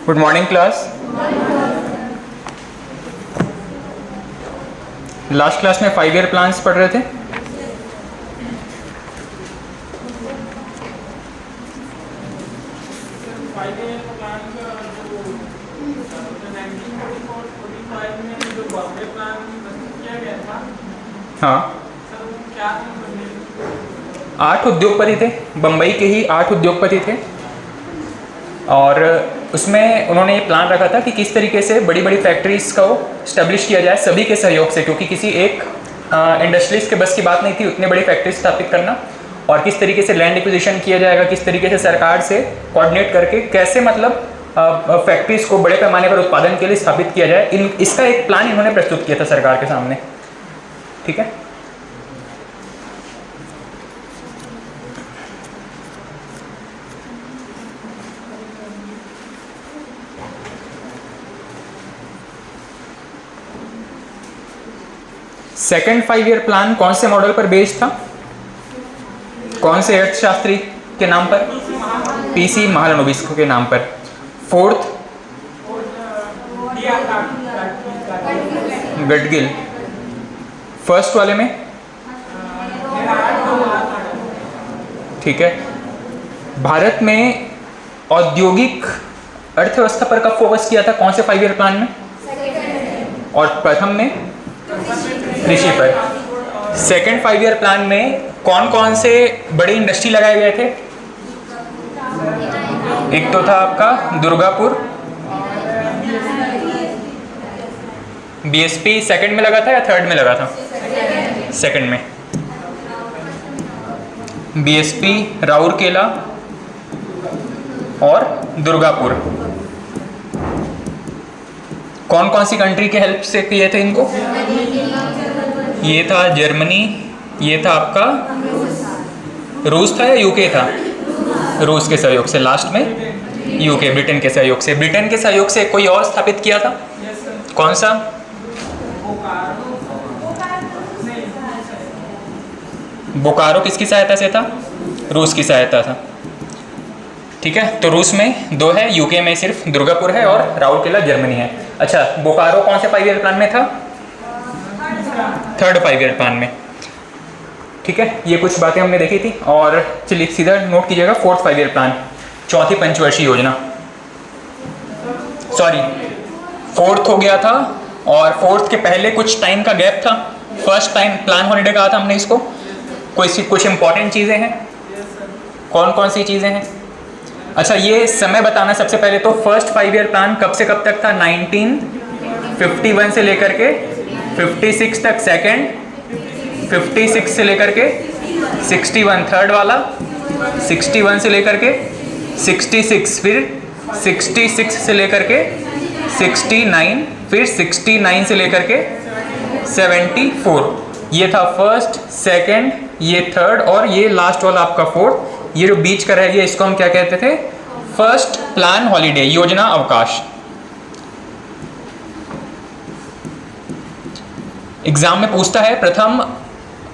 Good morning class. Last class में 5 year plans पढ़ रहे थे। हाँ, 8 उद्योगपति थे, बम्बई के ही 8 उद्योगपति थे और उसमें उन्होंने ये प्लान रखा था कि किस तरीके से बड़ी बड़ी फैक्ट्रीज़ को स्टैब्लिश किया जाए सभी के सहयोग से, क्योंकि किसी एक इंडस्ट्रीज़ के बस की बात नहीं थी उतने बड़ी फैक्ट्री स्थापित करना। और किस तरीके से लैंड एक्विजिशन किया जाएगा, किस तरीके से सरकार से कोऑर्डिनेट करके कैसे मतलब फैक्ट्रीज़ को बड़े पैमाने पर उत्पादन के लिए स्थापित किया जाए, इसका एक प्लान इन्होंने प्रस्तुत किया था सरकार के सामने। ठीक है, सेकेंड 5 ईयर प्लान कौन से मॉडल पर बेस्ड था, कौन से अर्थशास्त्री के नाम पर? पीसी महालनोबिस के नाम पर। फोर्थ गडगिल। फर्स्ट वाले में ठीक है, भारत में औद्योगिक अर्थव्यवस्था पर कब फोकस किया था, कौन से 5 ईयर प्लान में? और प्रथम में कृषि पर। सेकेंड 5 ईयर प्लान में कौन कौन से बड़ी इंडस्ट्री लगाए गए थे? एक तो था आपका दुर्गापुर, बीएसपी सेकंड में लगा था या थर्ड में लगा था? सेकंड में। बीएसपी, राउरकेला और दुर्गापुर। कौन कौन सी कंट्री के हेल्प से किए थे इनको? ये था जर्मनी, ये था आपका रूस था या यूके था? रूस के सहयोग से। लास्ट में यूके, ब्रिटेन के सहयोग से। ब्रिटेन के सहयोग से कोई और स्थापित किया था, कौन सा? बोकारो किसकी सहायता से था? रूस की सहायता था। ठीक है, तो रूस में 2 है, यूके में सिर्फ दुर्गापुर है और राउरकेला जर्मनी है। अच्छा, बोकारो कौन से 5 ईयर प्लान में था? थर्ड 5 ईयर प्लान में। ठीक है, ये कुछ बातें हमने देखी थी। और चलिए सीधा नोट कीजिएगा, फोर्थ 5 ईयर प्लान, चौथी पंचवर्षीय योजना। सॉरी, फोर्थ हो गया था और फोर्थ के पहले कुछ टाइम का गैप था। फर्स्ट टाइम प्लान हॉलीडे कहा था हमने इसको। कुछ इंपॉर्टेंट चीज़ें हैं, कौन कौन सी चीज़ें हैं? अच्छा, ये समय बताना सबसे पहले तो फर्स्ट 5 ईयर प्लान कब से कब तक था? 1951 से लेकर के 56 तक सेकंड, 56 से लेकर के 61 थर्ड वाला, 61 से लेकर के 66, फिर 66 से लेकर के 69, फिर 69 से लेकर के 74। ये था फर्स्ट, सेकंड, ये थर्ड और ये लास्ट वाला आपका फोर्थ। ये जो बीच का रह गया इसको हम क्या कहते थे? फर्स्ट प्लान हॉलीडे, योजना अवकाश। एग्जाम में पूछता है प्रथम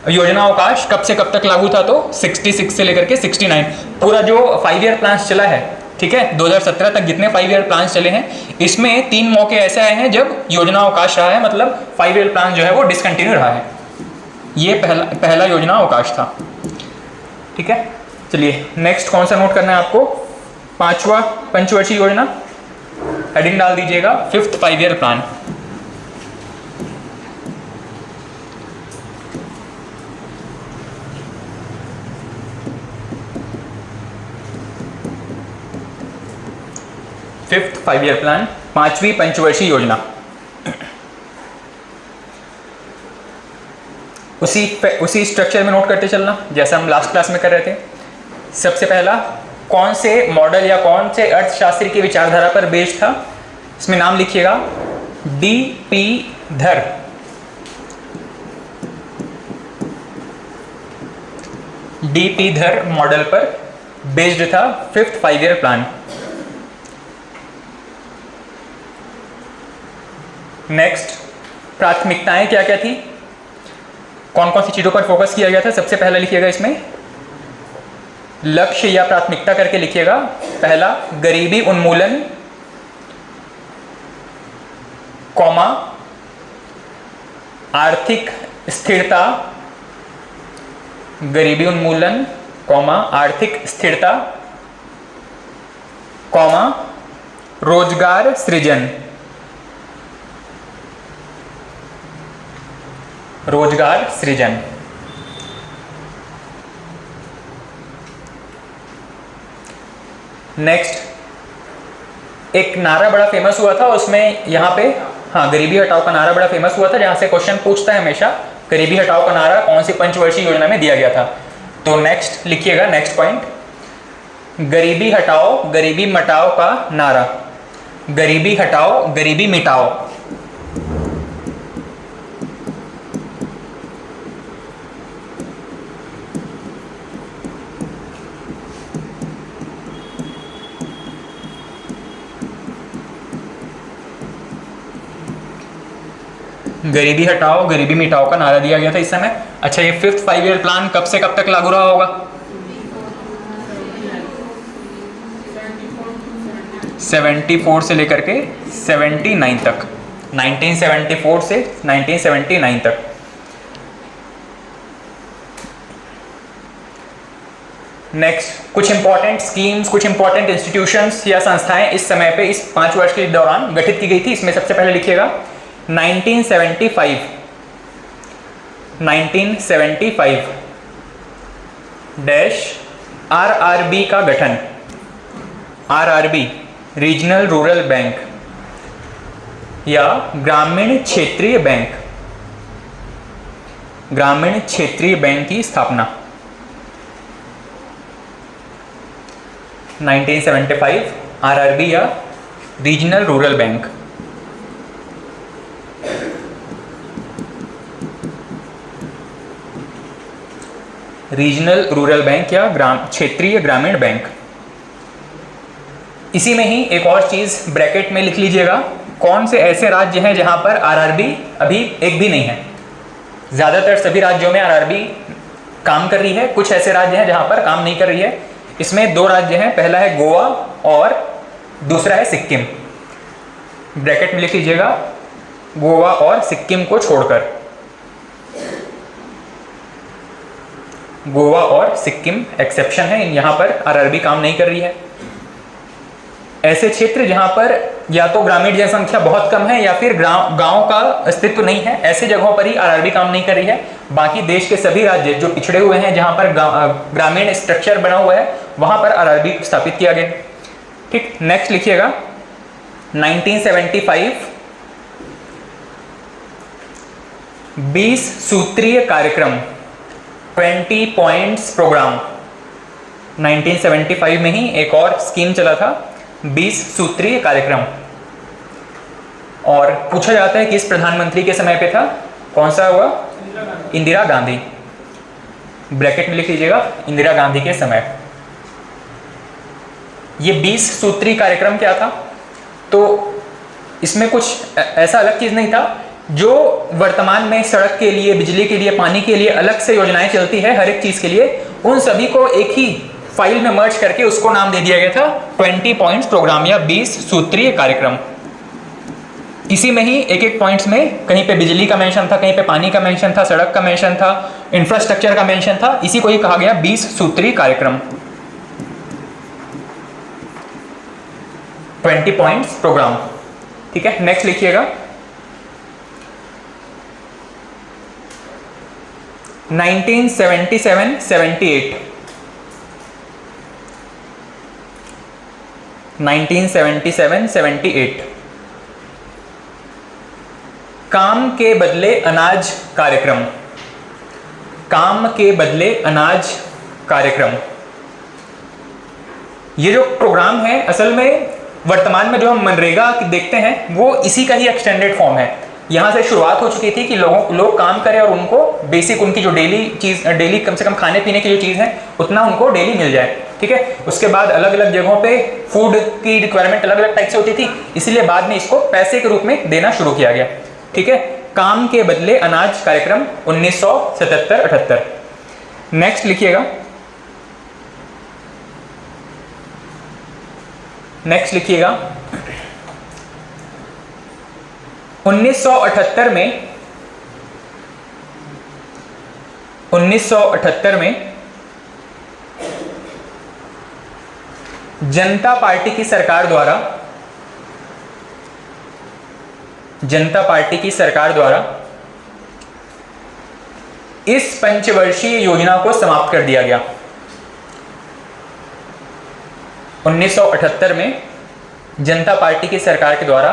योजना अवकाश कब से कब तक लागू था, तो 66 से लेकर के 69। पूरा जो 5 ईयर प्लान चला है, ठीक है, 2017 तक जितने 5 ईयर प्लान चले हैं, इसमें 3 मौके ऐसे आए हैं जब योजना अवकाश रहा है, मतलब 5 ईयर प्लान जो है वो डिसकंटिन्यू रहा है। ये पहला योजना अवकाश था। ठीक है, चलिए नेक्स्ट कौन सा नोट करना है आपको? 5वां पंचवर्षीय योजना। हेडिंग डाल दीजिएगा fifth 5 year plan. Fifth 5 year plan, 5वीं पंचवर्षीय योजना। उसी स्ट्रक्चर में नोट करते चलना जैसा हम लास्ट क्लास में कर रहे थे। सबसे पहला, कौन से मॉडल या कौन से अर्थशास्त्री की विचारधारा पर बेस्ड था? इसमें नाम लिखिएगा, डीपी धर। डीपी धर मॉडल पर बेस्ड था फिफ्थ 5 ईयर प्लान। नेक्स्ट, प्राथमिकताएं क्या क्या थी, कौन कौन सी चीज़ों पर फोकस किया गया था? सबसे पहला लिखिएगा इसमें लक्ष्य या प्राथमिकता करके लिखिएगा। पहला, गरीबी उन्मूलन, कॉमा आर्थिक स्थिरता गरीबी उन्मूलन, कॉमा आर्थिक स्थिरता, कॉमा रोजगार सृजन, रोजगार सृजन। नेक्स्ट एक नारा बड़ा फेमस हुआ था, उसमें यहां पे हाँ गरीबी हटाओ का नारा बड़ा फेमस हुआ था, जहां से क्वेश्चन पूछता है हमेशा गरीबी हटाओ का नारा कौन सी पंचवर्षीय योजना में दिया गया था। तो नेक्स्ट लिखिएगा, नेक्स्ट पॉइंट, गरीबी हटाओ गरीबी मिटाओ का नारा, गरीबी हटाओ गरीबी मिटाओ। गरीबी हटाओ गरीबी मिटाओ का नारा दिया गया था इस समय। अच्छा, ये 5th 5 ईयर प्लान कब से कब तक लागू रहा होगा? 74 से लेकर के 79 तक, 1974 से 1979 तक। नेक्स्ट कुछ इंपॉर्टेंट स्कीम्स, कुछ इंपॉर्टेंट इंस्टीट्यूशंस या संस्थाएं इस समय पे इस 5 वर्ष के दौरान गठित की गई थी। इसमें सबसे पहले लिखिएगा 1975 डैश आरआरबी का गठन, आरआरबी रीजनल रूरल बैंक या ग्रामीण क्षेत्रीय बैंक, ग्रामीण क्षेत्रीय बैंक की स्थापना 1975 आरआरबी या regional rural bank. Regional rural bank या क्षेत्रीय ग्रामीण बैंक। इसी में ही एक और चीज ब्रैकेट में लिख लीजिएगा, कौन से ऐसे राज्य हैं जहां पर आरआरबी अभी एक भी नहीं है। ज्यादातर सभी राज्यों में आरआरबी काम कर रही है, कुछ ऐसे राज्य हैं जहां पर काम नहीं कर रही है। इसमें 2 राज्य हैं, पहला है गोवा और दूसरा है सिक्किम। ब्रैकेट में लिख लीजिएगा, गोवा और सिक्किम को छोड़कर, गोवा और सिक्किम एक्सेप्शन है, यहां पर आरआरबी काम नहीं कर रही है। ऐसे क्षेत्र जहां पर या तो ग्रामीण जनसंख्या बहुत कम है या फिर गांव का अस्तित्व नहीं है, ऐसे जगहों पर ही आरआरबी काम नहीं कर रही है। बाकी देश के सभी राज्य जो पिछड़े हुए हैं, जहां पर ग्रामीण स्ट्रक्चर बना हुआ है, वहां पर आरआरबी स्थापित किया गया। ठीक, नेक्स्ट लिखिएगा 1975 20 सूत्रीय कार्यक्रम, 20 पॉइंट्स प्रोग्राम। 1975 में ही एक और स्कीम चला था, 20 सूत्रीय कार्यक्रम, और पूछा जाता है किस प्रधानमंत्री के समय पे था, कौन सा हुआ? इंदिरा गांधी। ब्रैकेट में लिख लीजिएगा, इंदिरा गांधी के समय। ये 20 सूत्रीय कार्यक्रम क्या था? तो इसमें कुछ ऐसा अलग चीज नहीं था। जो वर्तमान में सड़क के लिए, बिजली के लिए, पानी के लिए अलग से योजनाएं चलती है हर एक चीज के लिए, उन सभी को एक ही फाइल में मर्ज करके उसको नाम दे दिया गया था 20 पॉइंट्स प्रोग्राम या 20 सूत्रीय कार्यक्रम। इसी में ही एक एक पॉइंट्स में कहीं पे बिजली का मेंशन था, कहीं पे पानी का मेंशन था, सड़क का मेंशन था, इंफ्रास्ट्रक्चर का मेंशन था। इसी को ही कहा गया 20 सूत्रीय कार्यक्रम, 20 पॉइंट्स प्रोग्राम। ठीक है, नेक्स्ट लिखिएगा 1977-78 1977-78 काम के बदले अनाज कार्यक्रम, काम के बदले अनाज कार्यक्रम। ये जो प्रोग्राम है असल में वर्तमान में जो हम मनरेगा देखते हैं वो इसी का ही एक्सटेंडेड फॉर्म है। यहाँ से शुरुआत हो चुकी थी कि लोग काम करें और उनको बेसिक उनकी जो डेली कम से कम खाने पीने की जो चीज़ है उतना उनको डेली मिल जाए। ठीक है, उसके बाद अलग अलग जगहों पे फूड की रिक्वायरमेंट अलग अलग टाइप से होती थी, इसलिए बाद में इसको पैसे के रूप में देना शुरू किया गया। ठीक है, काम के बदले अनाज कार्यक्रम 1977-78। नेक्स्ट लिखिएगा, नेक्स्ट लिखिएगा 1978 में जनता पार्टी की सरकार द्वारा इस पंचवर्षीय योजना को समाप्त कर दिया गया। 1978 में जनता पार्टी की सरकार के द्वारा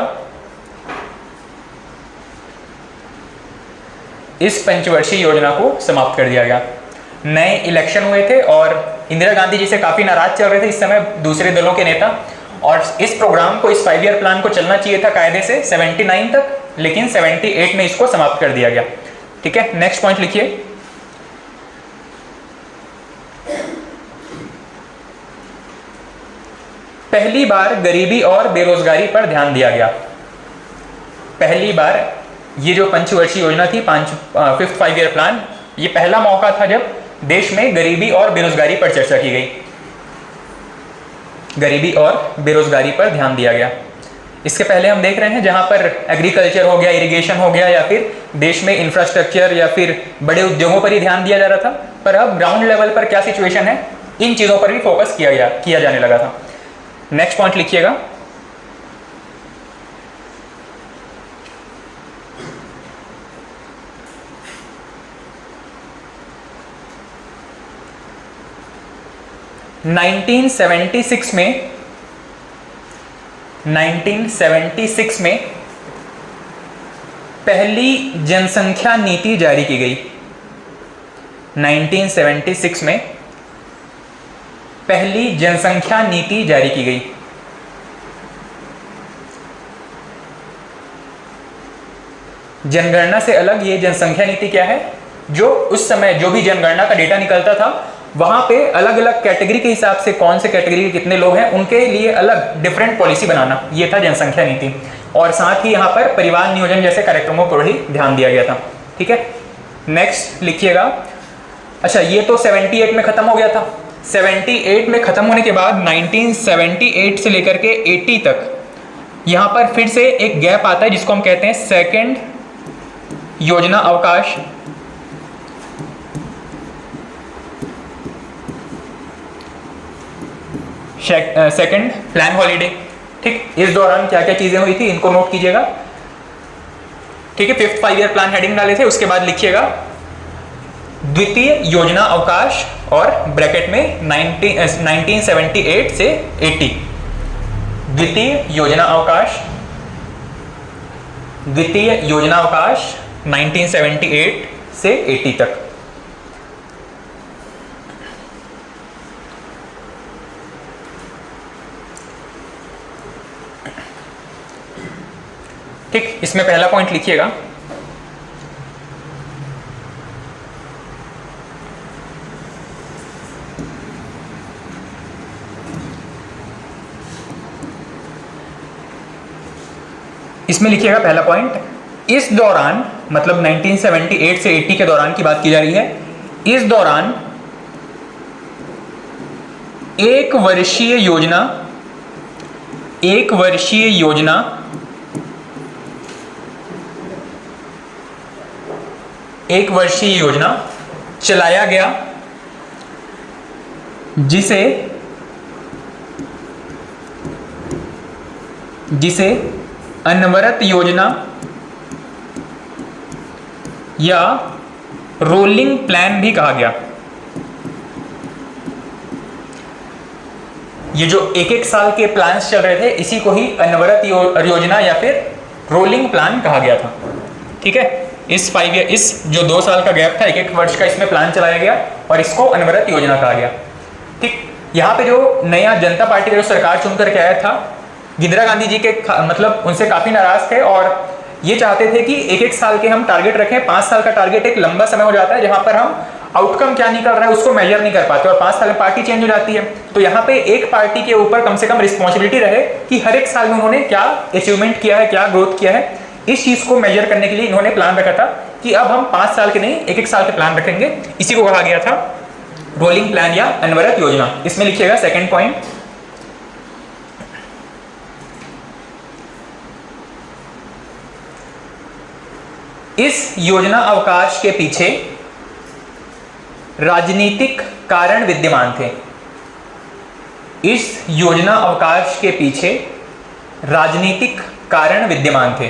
इस पंचवर्षीय योजना को समाप्त कर दिया गया। नए इलेक्शन हुए थे और इंदिरा गांधी जी से काफी नाराज चल रहे थे इस समय दूसरे दलों के नेता, और इस प्रोग्राम को, इस 5 ईयर प्लान को चलना चाहिए था कायदे से 79 तक, लेकिन 78 में इसको समाप्त कर दिया गया। ठीक है, नेक्स्ट पॉइंट लिखिए। पहली बार गरीबी और बेरोजगारी पर ध्यान दिया गया। पहली बार ये जो पंचवर्षीय योजना थी, 5th 5 ईयर प्लान, ये पहला मौका था जब देश में गरीबी और बेरोजगारी पर चर्चा की गई। गरीबी और बेरोजगारी पर ध्यान दिया गया। इसके पहले हम देख रहे हैं जहां पर एग्रीकल्चर हो गया, इरिगेशन हो गया, या फिर देश में इंफ्रास्ट्रक्चर या फिर बड़े उद्योगों पर ही ध्यान दिया जा रहा था, पर अब ग्राउंड लेवल पर क्या सिचुएशन है, इन चीजों पर भी फोकस किया जाने लगा था। नेक्स्ट पॉइंट लिखिएगा। नाइनटीन 1976 में पहली जनसंख्या नीति जारी की गई। 1976 में पहली जनसंख्या नीति जारी की गई। जनगणना से अलग ये जनसंख्या नीति क्या है, जो उस समय जो भी जनगणना का डेटा निकलता था वहां पे अलग अलग कैटेगरी के हिसाब से कौन से कैटेगरी के कितने लोग हैं उनके लिए अलग डिफरेंट पॉलिसी बनाना, ये था जनसंख्या नीति। और साथ ही यहाँ पर परिवार नियोजन जैसे कार्यक्रमों पर भी ध्यान दिया गया था। ठीक है, नेक्स्ट लिखिएगा। अच्छा, ये तो 78 में खत्म हो गया था। 78 में खत्म होने के बाद 1978 से लेकर के 80 तक यहाँ पर फिर से एक गैप आता है जिसको हम कहते हैं सेकंड योजना अवकाश। Second plan holiday. ठीक, इस दौरान क्या क्या चीजें हुई थी इनको नोट कीजिएगा। ठीक है, 5th 5 ईयर प्लान हेडिंग डाले थे, उसके बाद लिखिएगा द्वितीय योजना अवकाश और ब्रैकेट में 1978 से 80। द्वितीय योजना अवकाश 1978 से 80 तक। ठीक, इसमें पहला पॉइंट लिखिएगा। इसमें लिखिएगा पहला पॉइंट, इस दौरान, मतलब 1978 से 80 के दौरान की बात की जा रही है, इस दौरान एक वर्षीय योजना चलाया गया जिसे अनवरत योजना या रोलिंग प्लान भी कहा गया। ये जो एक साल के प्लान्स चल रहे थे इसी को ही अनवरत योजना या फिर रोलिंग प्लान कहा गया था। ठीक है, इस 5 ईयर, इस जो 2 साल का गैप था, एक वर्ष का इसमें प्लान चलाया गया और इसको अनवरत योजना कहा गया। ठीक, यहाँ पे जो नया जनता पार्टी का जो सरकार चुनकर के आया था, इंदिरा गांधी जी के मतलब उनसे काफी नाराज थे और ये चाहते थे कि एक साल के हम टारगेट रखें। 5 साल का टारगेट एक लंबा समय हो जाता है जहां पर हम आउटकम क्या निकल रहा है उसको मेजर नहीं कर पाते, और 5 साल में पार्टी चेंज हो जाती है। तो यहाँ पे एक पार्टी के ऊपर कम से कम रिस्पॉन्सिबिलिटी रहे कि हर एक साल में उन्होंने क्या अचीवमेंट किया है, क्या ग्रोथ किया है। इस चीज को मेजर करने के लिए इन्होंने प्लान रखा था कि अब हम 5 साल के नहीं एक साल के प्लान रखेंगे। इसी को कहा गया था रोलिंग प्लान या अनवरत योजना। इसमें लिखिएगा सेकेंड पॉइंट, इस योजना अवकाश के पीछे राजनीतिक कारण विद्यमान थे। इस योजना अवकाश के पीछे राजनीतिक कारण विद्यमान थे।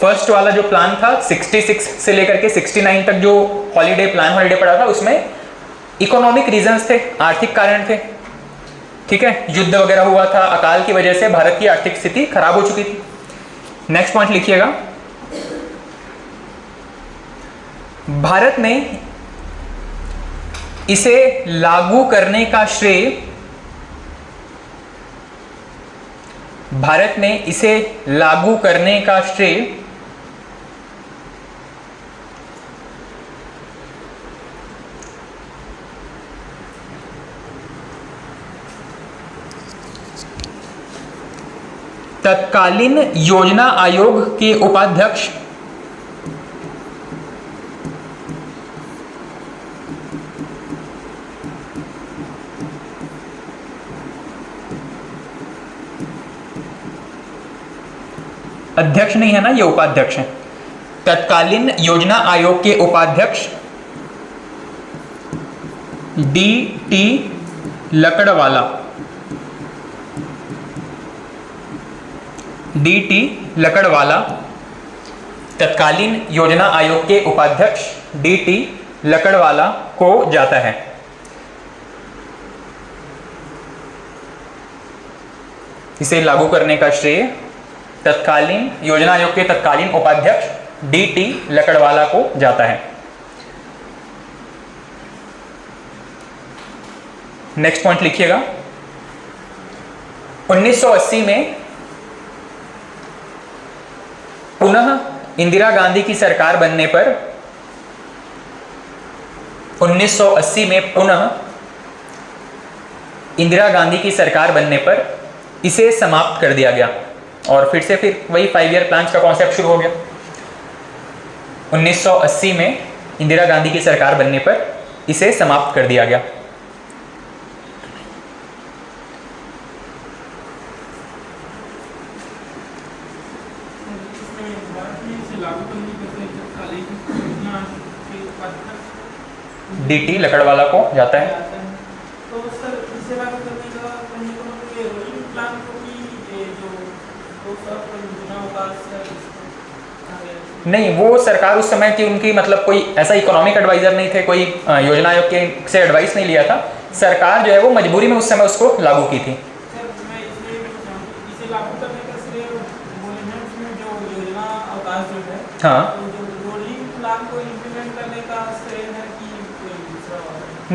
फर्स्ट वाला जो प्लान था 66 से लेकर के 69 तक जो हॉलीडे पड़ा था, उसमें इकोनॉमिक रीजंस थे, आर्थिक कारण थे। ठीक है, युद्ध वगैरह हुआ था, अकाल की वजह से भारत की आर्थिक स्थिति खराब हो चुकी थी। नेक्स्ट पॉइंट लिखिएगा, भारत में इसे लागू करने का श्रेय तत्कालीन योजना आयोग के उपाध्यक्ष अध्यक्ष नहीं है ना, ये उपाध्यक्ष है। तत्कालीन योजना आयोग के उपाध्यक्ष डी.टी. लकड़वाला, तत्कालीन योजना आयोग के उपाध्यक्ष डी.टी. लकड़वाला को जाता है। इसे लागू करने का श्रेय तत्कालीन योजना आयोग के तत्कालीन उपाध्यक्ष डी.टी. लकड़वाला को जाता है। नेक्स्ट पॉइंट लिखिएगा, 1980 में पुनः इंदिरा गांधी की सरकार बनने पर 1980 में पुनः इंदिरा गांधी की सरकार बनने पर इसे समाप्त कर दिया गया और फिर वही 5 ईयर प्लान का कॉन्सेप्ट शुरू हो गया। 1980 में इंदिरा गांधी की सरकार बनने पर इसे समाप्त कर दिया गया। डी.टी. लकड़वाला को जाता है। तो सर इसे लागू करने का ये रोलिंग प्लान को भी जो योजना अवकाश नहीं, वो सरकार उस समय की उनकी मतलब कोई ऐसा इकोनॉमिक एडवाइजर नहीं थे, कोई योजना आयोग के से एडवाइस नहीं लिया था। सरकार जो है वो मजबूरी में उस समय उसको लागू की थी। सर मैं इसे लागू करने का श्रेय बोले जो योजना अवकाश जो है, हाँ, तो जो रोलिंग प्लान को इम्प्लीमेंट करने का श्रेय है कि कोई दूसरा?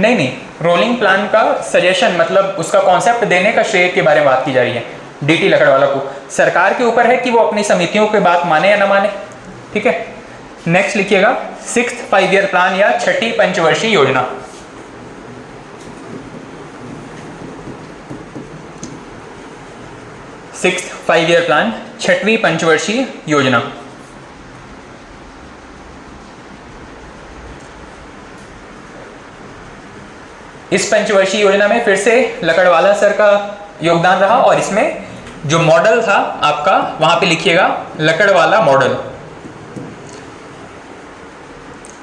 नहीं, रोलिंग प्लान का सजेशन मतलब उसका कॉन्सेप्ट देने का श्रेय के बारे में बात की जा रही है डी.टी. लकड़वाला को। सरकार के ऊपर है कि वो अपनी समितियों की बात माने या ना माने। ठीक है, नेक्स्ट लिखिएगा, 6th 5 ईयर प्लान या छठी पंचवर्षीय योजना। सिक्स्थ 5 ईयर प्लान, छठवीं पंचवर्षीय योजना। इस पंचवर्षीय योजना में फिर से लकड़वाला सर का योगदान रहा और इसमें जो मॉडल था आपका वहां पे लिखिएगा लकड़वाला मॉडल।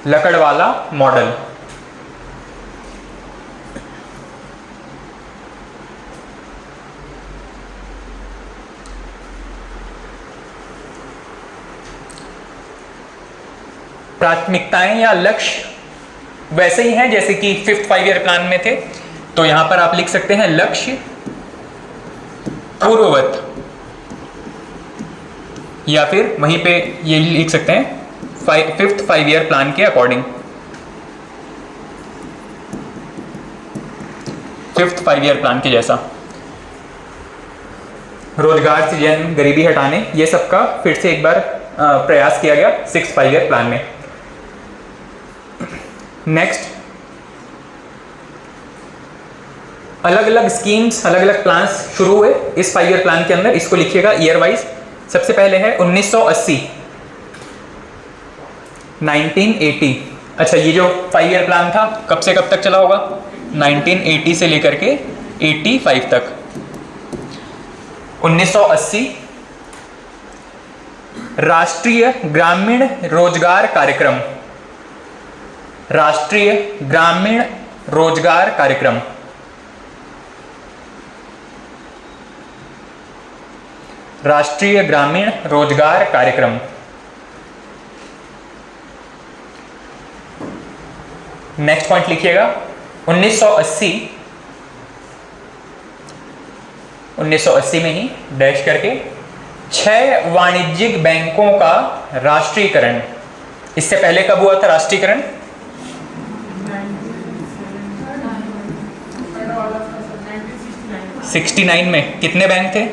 लकड़वाला मॉडल। प्राथमिकताएं या लक्ष्य वैसे ही हैं जैसे कि 5th 5 ईयर प्लान में थे, तो यहां पर आप लिख सकते हैं लक्ष्य पूर्ववत, या फिर वहीं पे ये लिख सकते हैं 5th 5 ईयर प्लान के अकॉर्डिंग। 5th 5 ईयर प्लान के जैसा रोजगार सृजन, गरीबी हटाने, ये सबका फिर से एक बार प्रयास किया गया 6th 5 ईयर प्लान में। नेक्स्ट, अलग अलग स्कीम्स, अलग अलग प्लान्स शुरू हुए इस 5 ईयर प्लान के अंदर। इसको लिखिएगा ईयर वाइज। सबसे पहले है 1980, 1980। अच्छा, ये जो 5 ईयर प्लान था कब से कब तक चला होगा? 1980 से लेकर के 85 तक। 1980 राष्ट्रीय ग्रामीण रोजगार कार्यक्रम, राष्ट्रीय ग्रामीण रोजगार कार्यक्रम, राष्ट्रीय ग्रामीण रोजगार कार्यक्रम। नेक्स्ट पॉइंट लिखिएगा 1980 में ही डैश करके 6 वाणिज्यिक बैंकों का राष्ट्रीयकरण। इससे पहले कब हुआ था राष्ट्रीयकरण? 69 में। कितने बैंक थे?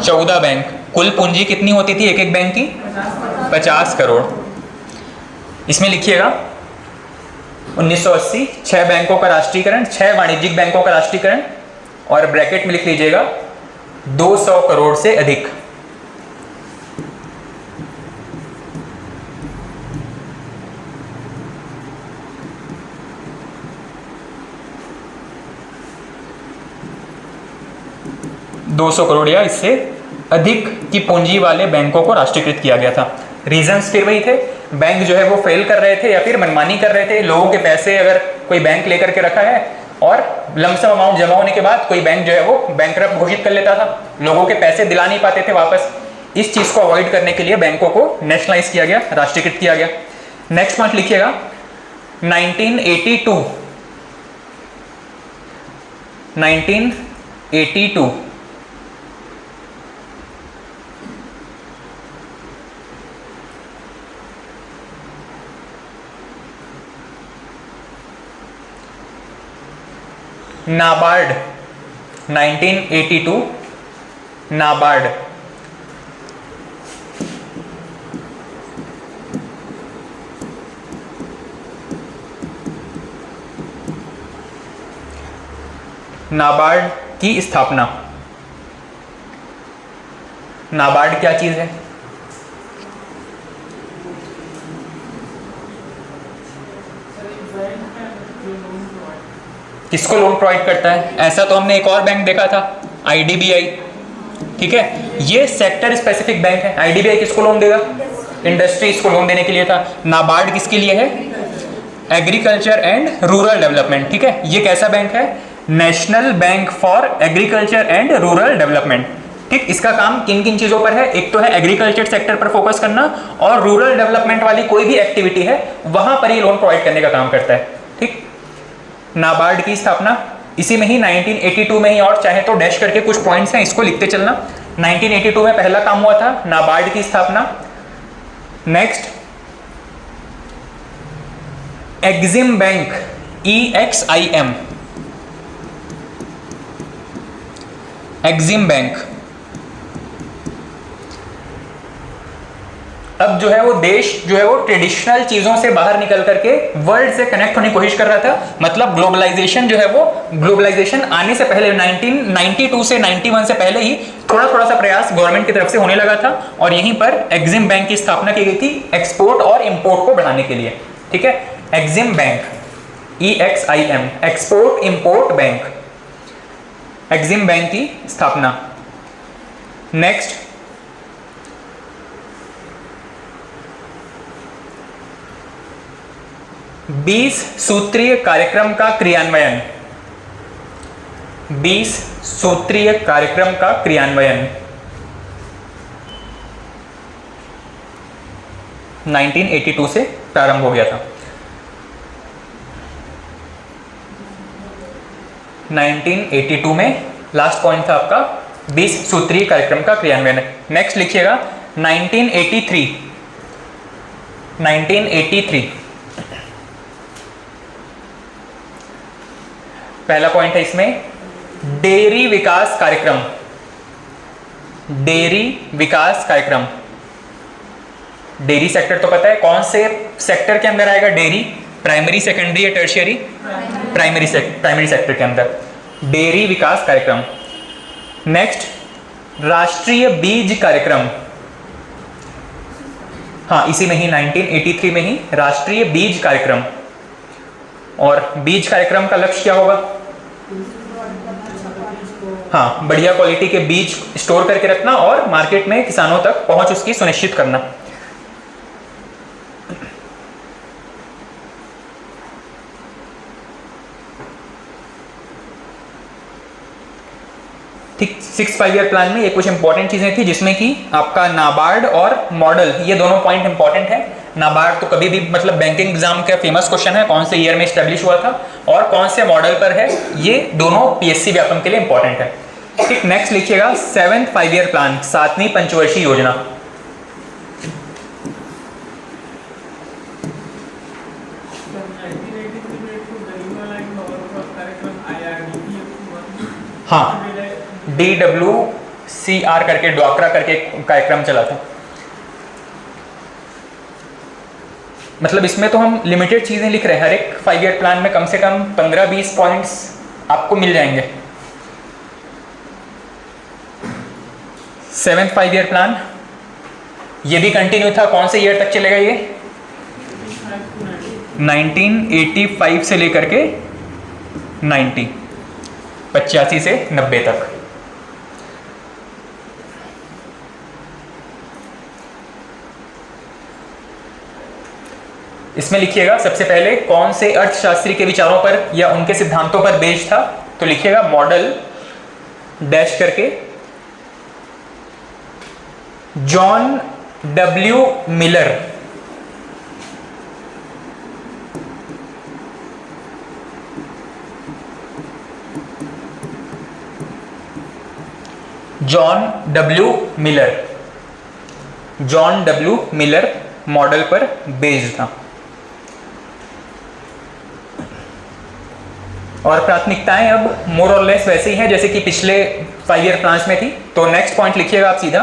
14 बैंक। कुल पूंजी कितनी होती थी एक एक बैंक की? 50 करोड़। इसमें लिखिएगा 1980 6 बैंकों का राष्ट्रीयकरण, 6 वाणिज्यिक बैंकों का राष्ट्रीयकरण, और ब्रैकेट में लिख लीजिएगा 200 करोड़ से अधिक। $200 करोड़ या इससे अधिक की पूंजी वाले बैंकों को राष्ट्रीयकृत किया गया था। रीजंस फिर वही थे, बैंक जो है वो फेल कर रहे थे या फिर मनमानी कर रहे थे। लोगों के पैसे अगर कोई बैंक लेकर के रखा है और लमसम अमाउंट जमा होने के बाद कोई बैंक जो है वो बैंकरप्ट घोषित कर लेता था, लोगों के पैसे दिला नहीं पाते थे वापस। इस चीज को अवॉइड करने के लिए बैंकों को नेशनलाइज किया गया, राष्ट्रीयकृत किया गया। नेक्स्ट पॉइंट लिखिएगा 1982 नाबार्ड, 1982 नाबार्ड। नाबार्ड की स्थापना। नाबार्ड क्या चीज है? किसको लोन प्रोवाइड करता है? ऐसा तो हमने एक और बैंक देखा था, IDBI। ठीक है, ये सेक्टर स्पेसिफिक बैंक है। IDBI किसको लोन देगा? इंडस्ट्रीज को लोन देने के लिए था। नाबार्ड किसके लिए है? Agriculture and rural development. ठीक है, ये कैसा बैंक है? National bank for agriculture and rural development. ठीक, इसका काम किन किन चीजों पर है? एक तो है एग्रीकल्चर सेक्टर पर फोकस करना, और रूरल डेवलपमेंट वाली कोई भी एक्टिविटी है वहां पर ही लोन प्रोवाइड करने का काम करता है। ठीक, नाबार्ड की स्थापना इसी में ही 1982 में ही, और चाहे तो डैश करके कुछ पॉइंट्स हैं इसको लिखते चलना। 1982 में पहला काम हुआ था नाबार्ड की स्थापना। Next EXIM bank, EXIM, EXIM bank. अब जो है वो देश जो है वो ट्रेडिशनल चीजों से बाहर निकल करके वर्ल्ड से कनेक्ट होने की कोशिश कर रहा था। मतलब ग्लोबलाइजेशन जो है वो, ग्लोबलाइजेशन आने से पहले 1992 से 91 से पहले ही थोड़ा थोड़ा सा प्रयास गवर्नमेंट की तरफ से होने लगा था, और यहीं पर एक्जिम बैंक की स्थापना की गई थी एक्सपोर्ट और इंपोर्ट को बढ़ाने के लिए। ठीक है, EXIM bank, EXIM, export import bank, EXIM bank की स्थापना। नेक्स्ट 20 सूत्रीय कार्यक्रम का क्रियान्वयन, 20 सूत्रीय कार्यक्रम का क्रियान्वयन 1982 से प्रारंभ हो गया था। 1982 में लास्ट पॉइंट था आपका 20 सूत्रीय कार्यक्रम का क्रियान्वयन। नेक्स्ट लिखिएगा 1983 पहला पॉइंट है इसमें डेयरी विकास कार्यक्रम, डेयरी विकास कार्यक्रम। डेयरी सेक्टर तो पता है कौन से सेक्टर के अंदर आएगा? डेयरी प्राइमरी, सेकेंडरी या टर्शियरी? प्राइमरी सेक्टर के अंदर डेयरी विकास कार्यक्रम। नेक्स्ट राष्ट्रीय बीज कार्यक्रम, हाँ इसी में ही 1983 में ही राष्ट्रीय बीज कार्यक्रम। और बीज कार्यक्रम का लक्ष्य क्या होगा? हाँ, बढ़िया क्वालिटी के बीज स्टोर करके रखना और मार्केट में किसानों तक पहुंच उसकी सुनिश्चित करना। ठीक, 6 5 ईयर प्लान में ये कुछ इंपॉर्टेंट चीजें थी जिसमें कि आपका नाबार्ड और मॉडल, ये दोनों पॉइंट इंपॉर्टेंट है। नाबार्ड तो कभी भी मतलब बैंकिंग एग्जाम का फेमस क्वेश्चन है, कौन से ईयर में स्टैब्लिश हुआ था और कौन से मॉडल पर है, ये दोनों पीएससी व्यापम के लिए इंपॉर्टेंट है। ठीक, नेक्स्ट लिखिएगा 7th 5 ईयर प्लान, 7वीं पंचवर्षीय योजना। हाँ, DWCR करके, ड्वाक्रा करके कार्यक्रम चला था। मतलब इसमें तो हम लिमिटेड चीजें लिख रहे हैं, हर एक 5 ईयर प्लान में कम से कम 15-20 पॉइंट्स आपको मिल जाएंगे। 7th 5 ईयर प्लान ये भी कंटिन्यू था, कौन से ईयर तक चलेगा ये? 1985 से लेकर के 85 से 90 तक। इसमें लिखिएगा सबसे पहले कौन से अर्थशास्त्री के विचारों पर या उनके सिद्धांतों पर बेस्ड था, तो लिखिएगा मॉडल डैश करके John W Miller. John W Miller model पर बेस्ड था। और प्राथमिकताएं अब मोर और लेस वैसे ही हैं जैसे कि पिछले 5 ईयर प्लान्स में थी। तो नेक्स्ट पॉइंट लिखिएगा आप सीधा,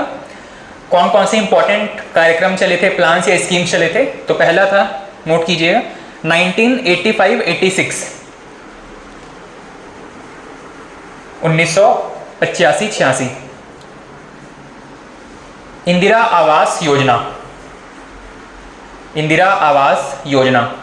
कौन कौन से इंपॉर्टेंट कार्यक्रम चले थे, प्लान्स या स्कीम्स चले थे। तो पहला था, नोट कीजिएगा, 1985-86, 1985-86 इंदिरा आवास योजना।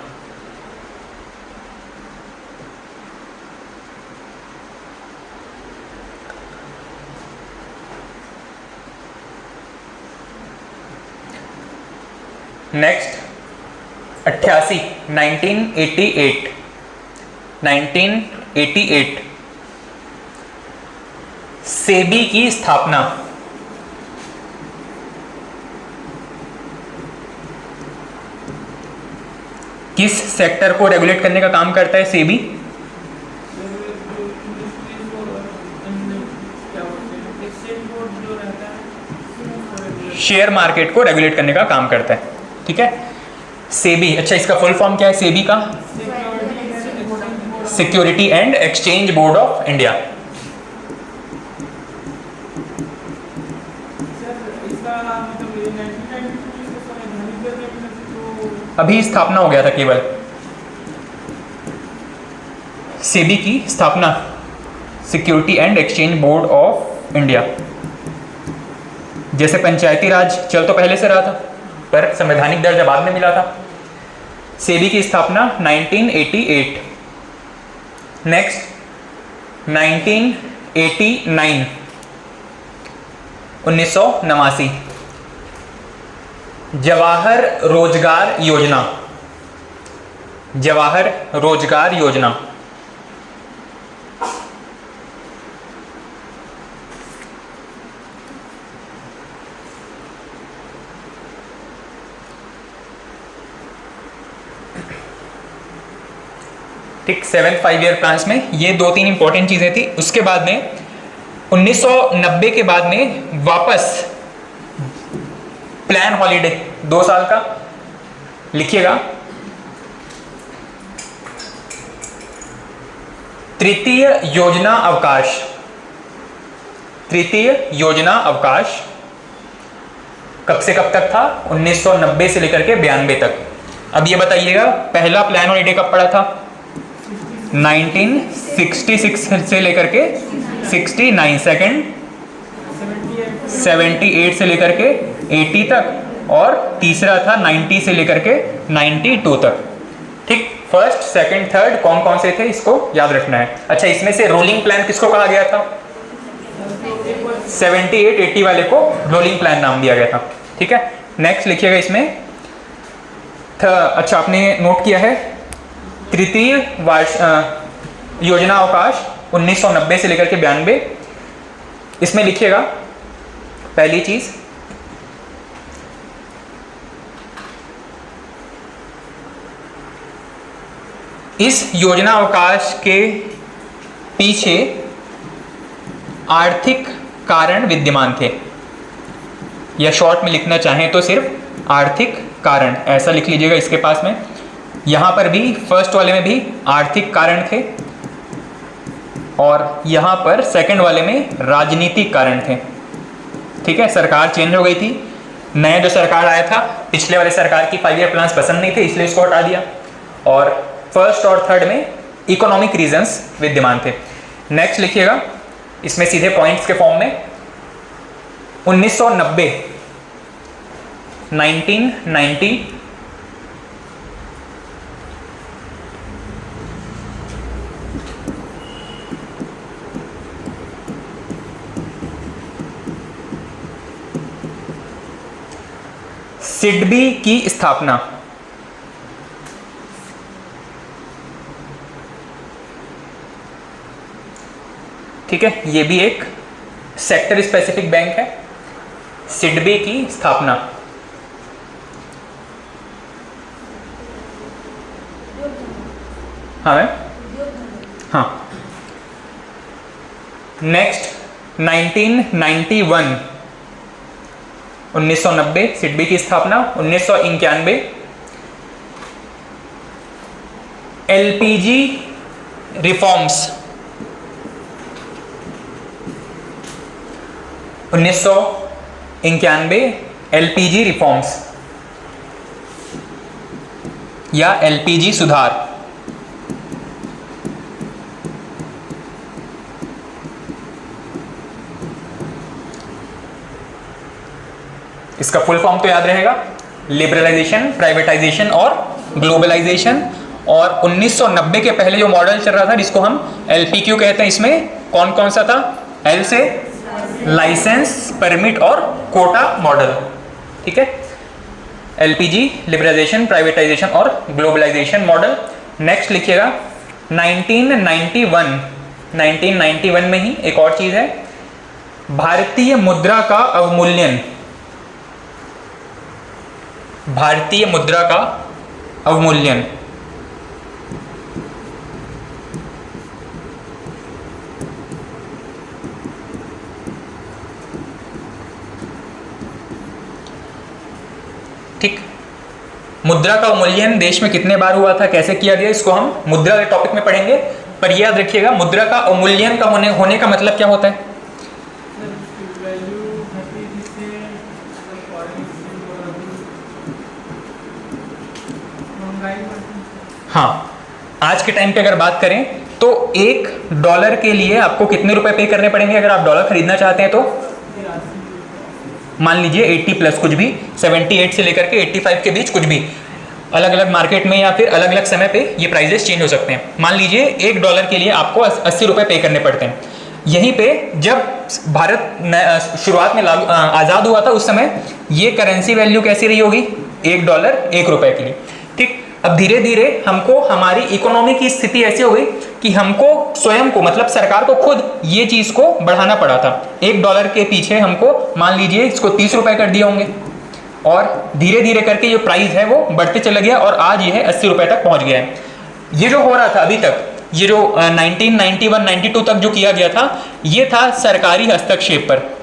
नेक्स्ट 1988 सेबी की स्थापना। किस सेक्टर को रेगुलेट करने का काम करता है सेबी? शेयर मार्केट को रेगुलेट करने का काम करता है। ठीक है, सेबी। अच्छा, इसका फुल फॉर्म क्या है सेबी का? Security and exchange board of India. अभी स्थापना हो गया था केवल, सेबी की स्थापना, security and exchange board of India. जैसे पंचायती राज चल तो पहले से रहा था पर संवैधानिक दर्जा बाद में मिला था। सेबी की स्थापना 1988। नेक्स्ट 1989, 1989 जवाहर रोजगार योजना। ठीक, 7th 5 ईयर प्लान्स में ये 2-3 इंपॉर्टेंट चीजें थी। उसके बाद में 1990 के बाद में वापस प्लान हॉलीडे 2 साल का, लिखिएगा तृतीय योजना अवकाश कब से कब तक था? 1990 से लेकर के 92 तक। अब ये बताइएगा पहला प्लान हॉलीडे कब पड़ा था? 1966 से लेकर के 69, सेकंड 78 से लेकर के 80 तक, और तीसरा था 90 से लेकर के 92 तक। ठीक, फर्स्ट सेकंड थर्ड कौन कौन से थे इसको याद रखना है। अच्छा, इसमें से रोलिंग प्लान किसको कहा गया था? 78-80 वाले को रोलिंग प्लान नाम दिया गया था। ठीक है, नेक्स्ट लिखिएगा इसमें अच्छा आपने नोट किया है तृतीय योजना अवकाश 1990 से लेकर के 92। इसमें लिखिएगा पहली चीज इस योजना अवकाश के पीछे आर्थिक कारण विद्यमान थे, या शॉर्ट में लिखना चाहें तो सिर्फ आर्थिक कारण ऐसा लिख लीजिएगा इसके पास में। यहां पर भी फर्स्ट वाले में भी आर्थिक कारण थे और यहां पर सेकंड वाले में राजनीतिक कारण थे। ठीक है, सरकार चेंज हो गई थी, नया जो सरकार आया था पिछले वाले सरकार की 5 ईयर प्लान्स पसंद नहीं थे इसलिए इसको हटा दिया, और फर्स्ट और थर्ड में इकोनॉमिक रीजंस विद्यमान थे। नेक्स्ट लिखिएगा इसमें सीधे पॉइंट्स के फॉर्म में 1990 1990 सिडबी की स्थापना। ठीक है, ये भी एक सेक्टर स्पेसिफिक बैंक है। सिडबी की स्थापना हाँ। नेक्स्ट 1991 1990 सिडबी की स्थापना। 1991 एलपीजी रिफॉर्म्स। 1991 एलपीजी रिफॉर्म्स या एलपीजी सुधार। इसका फुल फॉर्म तो याद रहेगा, लिबरलाइजेशन, प्राइवेटाइजेशन और ग्लोबलाइजेशन। और 1990 के पहले जो मॉडल चल रहा था जिसको हम एलपीक्यू कहते हैं, इसमें कौन कौन सा था? एल से लाइसेंस, परमिट और कोटा मॉडल। ठीक है, एलपीजी, लिबरलाइजेशन, प्राइवेटाइजेशन और ग्लोबलाइजेशन मॉडल। नेक्स्ट लिखिएगा 1991 में ही एक और चीज है, भारतीय मुद्रा का अवमूल्यन। भारतीय मुद्रा का अवमूल्यन। ठीक, मुद्रा का अवमूल्यन देश में कितने बार हुआ था, कैसे किया गया, इसको हम मुद्रा के टॉपिक में पढ़ेंगे। पर याद रखिएगा मुद्रा का अवमूल्यन का होने का मतलब क्या होता है? हाँ, आज के टाइम पे अगर बात करें तो $1 के लिए आपको कितने रुपए पे करने पड़ेंगे अगर आप डॉलर खरीदना चाहते हैं? तो मान लीजिए 80 प्लस कुछ भी, 78 से लेकर के 85 के बीच कुछ भी, अलग अलग मार्केट में या फिर अलग अलग समय पे ये प्राइजेस चेंज हो सकते हैं। मान लीजिए $1 के लिए आपको 80 रुपए पे करने पड़ते हैं। यहीं पे जब भारत शुरुआत में आज़ाद हुआ था उस समय ये करेंसी वैल्यू कैसी रही होगी? $1 1 रुपए के लिए। ठीक, अब धीरे धीरे हमको हमारी इकोनॉमी की स्थिति ऐसी हो गई कि हमको स्वयं को, मतलब सरकार को खुद ये चीज को बढ़ाना पड़ा था। $1 के पीछे हमको मान लीजिए इसको 30 रुपए कर दिए होंगे, और धीरे धीरे करके जो प्राइस है वो बढ़ते चला गया और आज ये है 80 रुपए तक पहुंच गया है। ये जो हो रहा था अभी तक, ये जो 1991-92 तक जो किया गया था, ये था सरकारी हस्तक्षेप पर।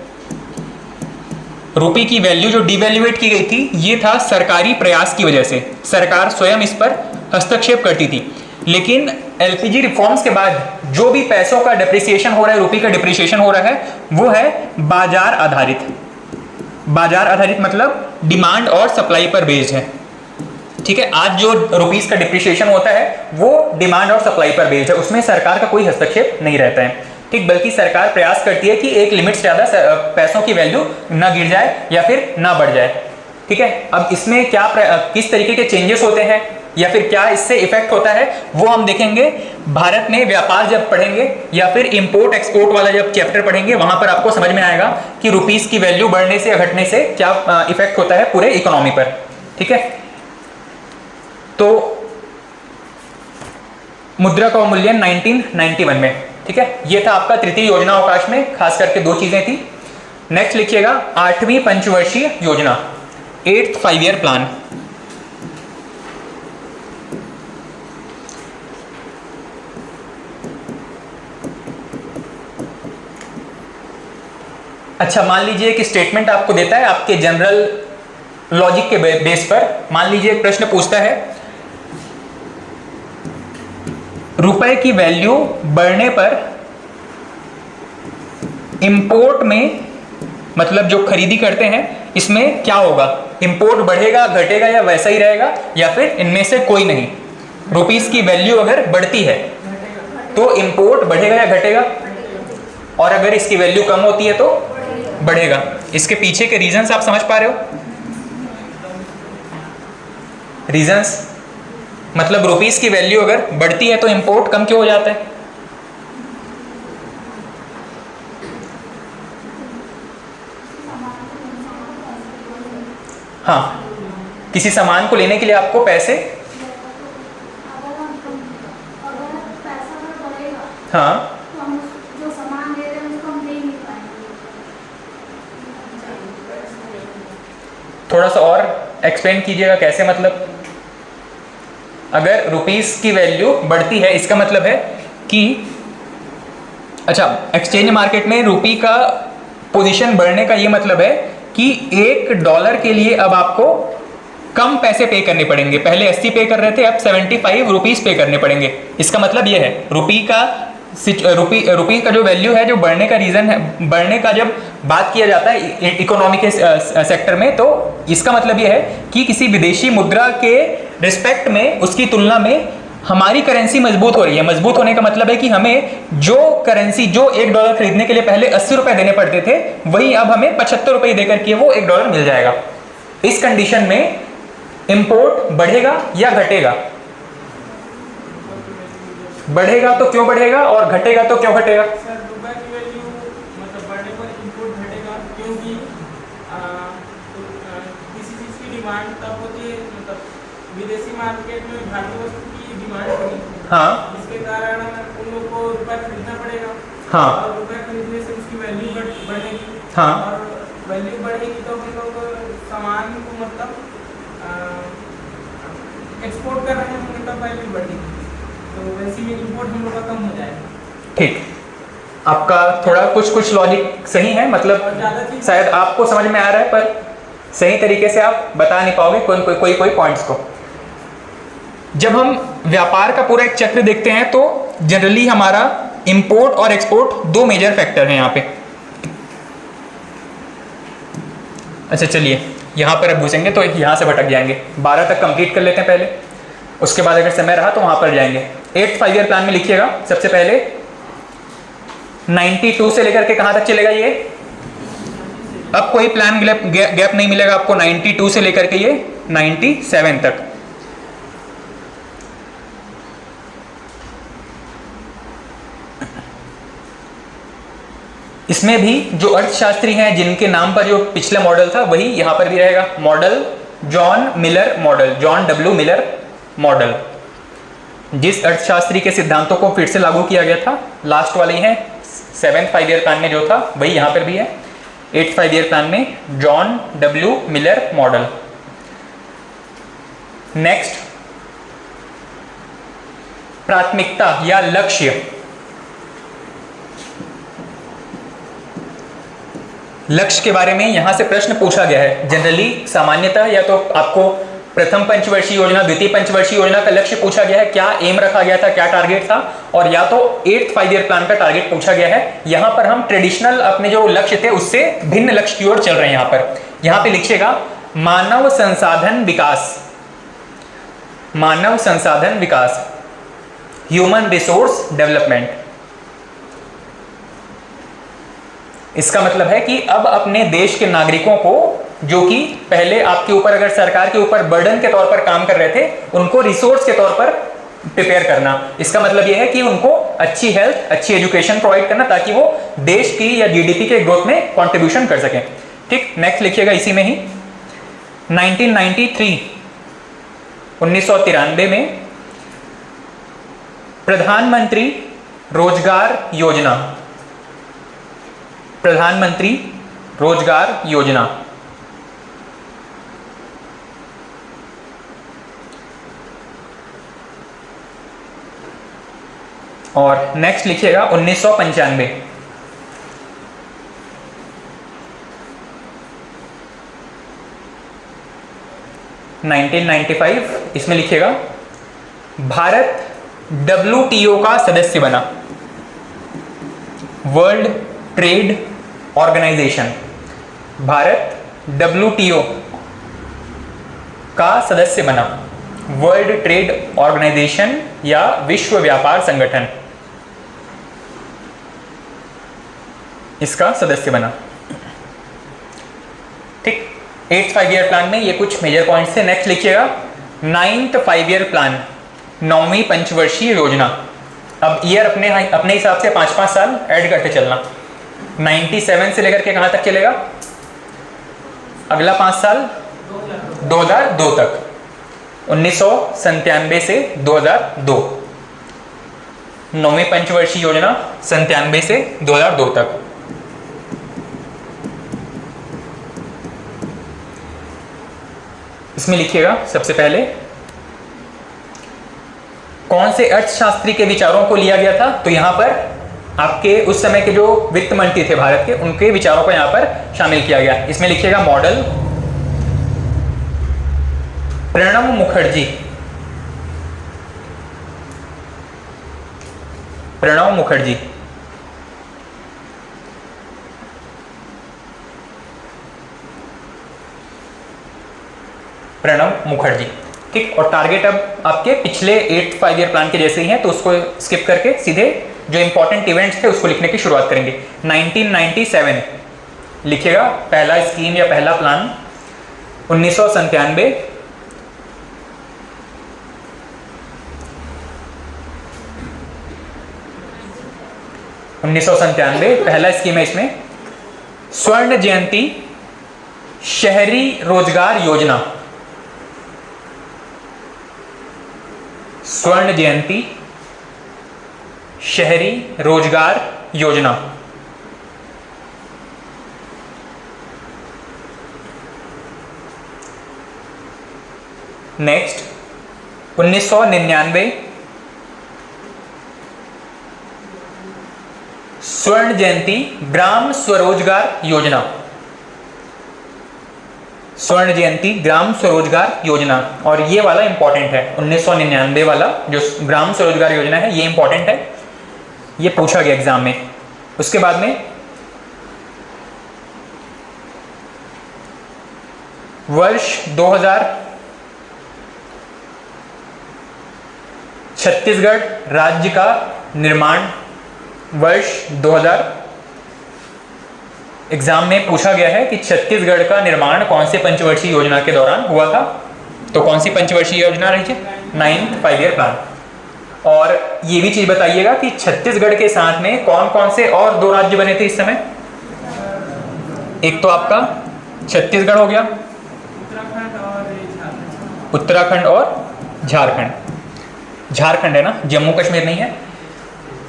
रुपये की वैल्यू जो डिवैल्यूएट की गई थी, ये था सरकारी प्रयास की वजह से, सरकार स्वयं इस पर हस्तक्षेप करती थी। लेकिन एलपीजी रिफॉर्म्स के बाद जो भी पैसों का डिप्रिसिएशन हो रहा है, रुपये का डिप्रिसिएशन हो रहा है, वो है बाजार आधारित। बाजार आधारित मतलब डिमांड और सप्लाई पर बेस्ड है। ठीक है, आज जो रुपीस का डिप्रिसिएशन होता है वो डिमांड और सप्लाई पर बेस्ड है, उसमें सरकार का कोई हस्तक्षेप नहीं रहता है। ठीक, बल्कि सरकार प्रयास करती है कि एक लिमिट से ज़्यादा पैसों की वैल्यू ना गिर जाए या फिर ना बढ़ जाए। ठीक है, अब इसमें क्या किस तरीके के चेंजेस होते हैं या फिर क्या इससे इफेक्ट होता है, वो हम देखेंगे भारत में व्यापार जब पढ़ेंगे या फिर इंपोर्ट एक्सपोर्ट वाला जब चैप्टर पढ़ेंगे, वहां पर आपको समझ में आएगा कि रुपीस की वैल्यू बढ़ने से या घटने से क्या इफेक्ट होता है पूरे इकोनॉमी पर। ठीक है, तो मुद्रा का अवमूल्यन 1991 में। ठीक है, ये था आपका तृतीय योजना अवकाश में, खास करके दो चीजें थी। नेक्स्ट लिखिएगा 8वीं पंचवर्षीय योजना, 8th 5 ईयर प्लान। अच्छा, मान लीजिए कि स्टेटमेंट आपको देता है आपके जनरल लॉजिक के बेस पर। मान लीजिए एक प्रश्न पूछता है रुपए की वैल्यू बढ़ने पर इंपोर्ट में, मतलब जो खरीदी करते हैं इसमें क्या होगा, इंपोर्ट बढ़ेगा, घटेगा या वैसा ही रहेगा, या फिर इनमें से कोई नहीं। रुपीस की वैल्यू अगर बढ़ती है तो इंपोर्ट बढ़ेगा या घटेगा, और अगर इसकी वैल्यू कम होती है तो बढ़ेगा। इसके पीछे के रीजंस आप समझ पा रहे हो? रीजंस मतलब रुपीस की वैल्यू अगर बढ़ती है तो इंपोर्ट कम क्यों हो जाता है? हाँ, किसी सामान को लेने के लिए आपको पैसे, हाँ, थोड़ा सा और एक्सप्लेन कीजिएगा कैसे। मतलब अगर रुपीस की वैल्यू बढ़ती है इसका मतलब है कि, अच्छा, एक्सचेंज मार्केट में रुपी का पोजीशन बढ़ने का ये मतलब है कि $1 के लिए अब आपको कम पैसे पे करने पड़ेंगे। पहले 80 पे कर रहे थे, अब 75 रुपीस पे करने पड़ेंगे। इसका मतलब ये है रुपी का जो वैल्यू है, जो बढ़ने का रीजन है, बढ़ने का जब बात किया जाता है इकोनॉमी के सेक्टर में, तो इसका मतलब ये है कि किसी विदेशी मुद्रा के रिस्पेक्ट में, उसकी तुलना में हमारी करेंसी मजबूत हो रही है। मजबूत होने का मतलब है कि हमें जो करेंसी, जो $1 खरीदने के लिए पहले 80 रुपए देने पड़ते थे, वही अब हमें 75 रुपए देकर के वो $1 मिल जाएगा। इस कंडीशन में इंपोर्ट बढ़ेगा या घटेगा? बढ़ेगा तो क्यों बढ़ेगा, और घटेगा तो क्यों घटेगा? सर, रुपए की वैल्यू मतलब बढ़ने पर इंपोर्ट घटेगा, क्योंकि किसी चीज की डिमांड तब होती है, मतलब विदेशी मार्केट में भारतीय वस्तु की डिमांड होगी। हाँ, इसके कारण उन लोग को रुपए खरीदना पड़ेगा। हाँ, और रुपए खरीदने से उसकी वैल्यू बढ़ेगी। हाँ, और वैल्यू बढ़ेगी तो हम लोग सामान को मतलब एक्सपोर्ट कर रहे हैं, तब वैल्यू बढ़ेगी, तो वैसे में इंपोर्ट हम लोग का कम हो जाएगा। ठीक, आपका थोड़ा कुछ लॉजिक सही है, मतलब शायद आपको समझ में आ रहा है, पर सही तरीके से आप बता नहीं पाओगे कोई पॉइंट्स को। जब हम व्यापार का पूरा एक चक्र देखते हैं तो जनरली हमारा इंपोर्ट और एक्सपोर्ट दो मेजर फैक्टर हैं यहाँ पे। अच्छा, चलिए यहाँ पर अब घुसेंगे तो यहाँ से भटक जाएंगे। 12 तक कंप्लीट कर लेते हैं पहले, उसके बाद अगर समय रहा तो वहाँ पर जाएंगे। 8th 5 ईयर प्लान में लिखिएगा सबसे पहले 92 से लेकर के कहाँ तक चलेगा ये? अब कोई प्लान गैप नहीं मिलेगा आपको 92 से लेकर के ये 97 तक। इसमें भी जो अर्थशास्त्री हैं जिनके नाम पर जो पिछला मॉडल था वही यहाँ पर भी रहेगा। Model John Miller model, John W Miller model, जिस अर्थशास्त्री के सिद्धांतों को फिर से लागू किया गया था, लास्ट वाले ही हैं 7th 5 ईयर प्लान में जो था वही यहाँ पर भी है। 8th 5 ईयर प्लान में John W Miller model. Next, प्राथमिकता या लक्ष्य। लक्ष्य के बारे में यहां से प्रश्न पूछा गया है। जनरली सामान्यतः या तो आपको प्रथम पंचवर्षीय योजना, द्वितीय पंचवर्षीय योजना का लक्ष्य पूछा गया है, क्या एम रखा गया था, क्या टारगेट था, और या तो 8th 5 ईयर प्लान का टारगेट पूछा गया है। यहां पर हम ट्रेडिशनल अपने जो लक्ष्य थे उससे भिन्न लक्ष्य की ओर चल रहे हैं। यहां पे लिखिएगा मानव संसाधन विकास, मानव संसाधन विकास, ह्यूमन रिसोर्स डेवलपमेंट। इसका मतलब है कि अब अपने देश के नागरिकों को जो कि पहले आपके ऊपर अगर सरकार के ऊपर बर्डन के तौर पर काम कर रहे थे, उनको रिसोर्स के तौर पर प्रिपेयर करना। इसका मतलब यह है कि उनको अच्छी हेल्थ, अच्छी एजुकेशन प्रोवाइड करना, ताकि वो देश की या जीडीपी के ग्रोथ में कंट्रीब्यूशन कर सकें। ठीक, नेक्स्ट लिखिएगा इसी में ही 1993 1993 में प्रधानमंत्री रोजगार योजना, प्रधानमंत्री रोजगार योजना और नेक्स्ट लिखिएगा 1995 1995 इसमें लिखिएगा भारत WTO का सदस्य बना, world trade organisation. Bharat WTO का सदस्य बना, वर्ल्ड ट्रेड ऑर्गेनाइजेशन या विश्व व्यापार संगठन, इसका सदस्य बना। ठीक, 8th 5 ईयर प्लान में ये कुछ मेजर पॉइंट्स थे। नेक्स्ट लिखिएगा 9th 5 ईयर प्लान, 9वीं पंचवर्षीय योजना। अब ईयर अपने हिसाब से 5-5 साल ऐड करते चलना। 97 से लेकर के कहां तक चलेगा? अगला 5 साल 2002 तक, 1997 से 2002। 9वीं पंचवर्षीय योजना 97 से 2002 तक। इसमें लिखिएगा सबसे पहले कौन से अर्थशास्त्री के विचारों को लिया गया था। तो यहां पर आपके उस समय के जो वित्त मंत्री थे भारत के, उनके विचारों को यहां पर शामिल किया गया। इसमें लिखिएगा मॉडल प्रणब मुखर्जी, प्रणब मुखर्जी। प्रणब मुखर्जी। ठीक, और टारगेट अब आपके पिछले 8th 5 ईयर प्लान के जैसे ही हैं, तो उसको स्किप करके सीधे जो इंपॉर्टेंट इवेंट्स थे उसको लिखने की शुरुआत करेंगे। 1997 लिखिएगा पहला स्कीम या पहला प्लान। 1997 पहला स्कीम है इसमें स्वर्ण जयंती शहरी रोजगार योजना, स्वर्ण जयंती शहरी रोजगार योजना। नेक्स्ट 1999 स्वर्ण जयंती ग्राम स्वरोजगार योजना, स्वर्ण जयंती ग्राम स्वरोजगार योजना। और ये वाला इंपॉर्टेंट है, 1999 वाला जो ग्राम स्वरोजगार योजना है, ये इंपॉर्टेंट है, ये पूछा गया एग्जाम में। उसके बाद में वर्ष 2000 छत्तीसगढ़ राज्य का निर्माण, वर्ष 2000 एग्जाम में पूछा गया है कि छत्तीसगढ़ का निर्माण कौन से पंचवर्षीय योजना के दौरान हुआ था। तो कौन सी पंचवर्षीय योजना रही है? 9th 5 year plan. और ये भी चीज बताइएगा कि छत्तीसगढ़ के साथ में कौन कौन से और 2 राज्य बने थे इस समय। एक तो आपका छत्तीसगढ़ हो गया, उत्तराखंड और झारखंड। झारखंड है ना, जम्मू कश्मीर नहीं है,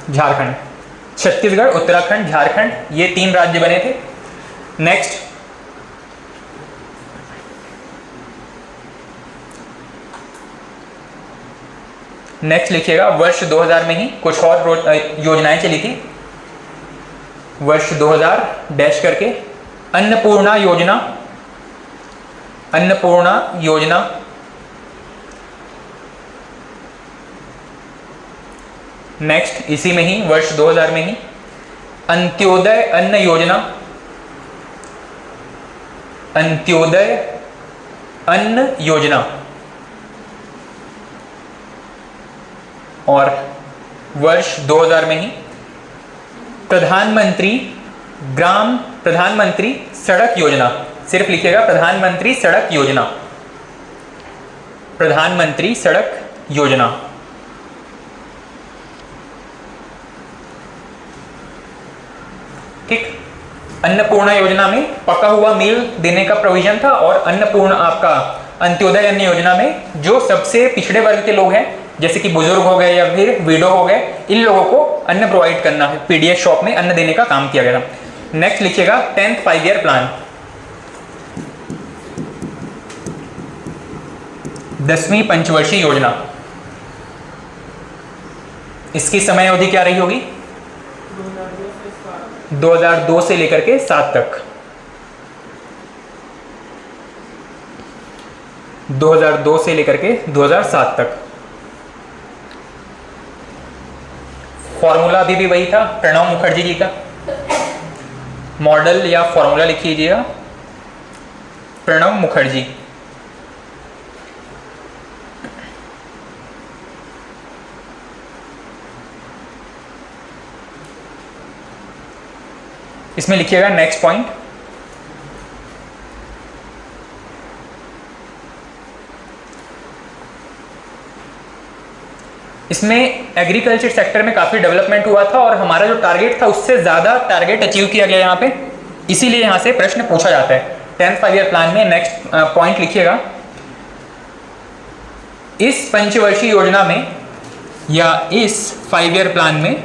झारखंड। छत्तीसगढ़, उत्तराखंड, झारखंड, ये 3 राज्य बने थे। नेक्स्ट लिखिएगा वर्ष 2000 में ही कुछ और योजनाएं चली थी। वर्ष 2000 डैश करके अन्नपूर्णा योजना, अन्नपूर्णा योजना। नेक्स्ट इसी में ही वर्ष 2000 में ही अंत्योदय अन्न योजना, अंत्योदय अन्न योजना। और वर्ष 2000 में ही प्रधानमंत्री सड़क योजना, सिर्फ लिखिएगा प्रधानमंत्री सड़क योजना, प्रधानमंत्री सड़क योजना। ठीक। अन्नपूर्णा योजना में पका हुआ मील देने का प्रोविजन था, और अन्नपूर्णा आपका अंत्योदय अन्न योजना में जो सबसे पिछड़े वर्ग के लोग हैं, जैसे कि बुजुर्ग हो गए या फिर विडो हो गए, इन लोगों को अन्न प्रोवाइड करना है, पीडीएस शॉप में अन्न देने का काम किया गया था। नेक्स्ट लिखिएगा 10th 5 ईयर प्लान, 10वीं पंचवर्षीय योजना। इसकी समय अवधि क्या रही होगी? 2002 से लेकर के 7 तक, 2002 से लेकर के 2007 तक। फॉर्मूला अभी भी वही था, प्रणब मुखर्जी जी का। मॉडल या फॉर्मूला लिख लीजिएगा, प्रणब मुखर्जी। इसमें लिखिएगा नेक्स्ट पॉइंट, इसमें एग्रीकल्चर सेक्टर में काफ़ी डेवलपमेंट हुआ था, और हमारा जो टारगेट था उससे ज़्यादा टारगेट अचीव किया गया यहाँ पे, इसीलिए यहाँ से प्रश्न पूछा जाता है। 10th 5 ईयर प्लान में नेक्स्ट पॉइंट लिखिएगा, इस पंचवर्षीय योजना में या इस 5 ईयर प्लान में,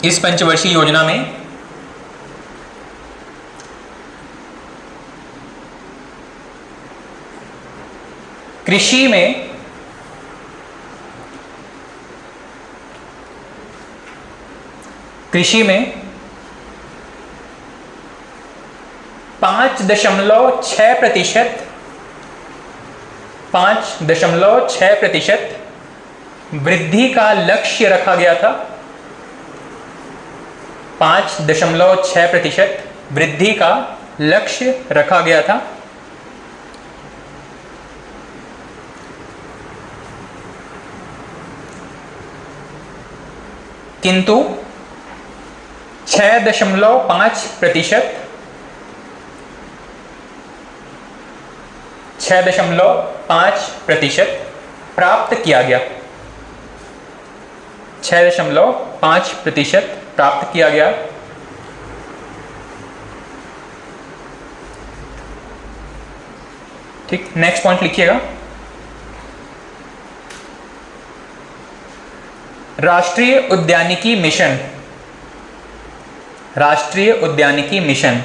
इस पंचवर्षीय योजना में कृषि में कृषि में 5.6%, 5.6% वृद्धि का लक्ष्य रखा गया था, 5.6% वृद्धि का लक्ष्य रखा गया था। किंतु 6.5%, 6.5% प्राप्त किया गया, 6.5% प्राप्त किया गया। ठीक। नेक्स्ट पॉइंट लिखिएगा, राष्ट्रीय उद्यानिकी मिशन, राष्ट्रीय उद्यानिकी मिशन।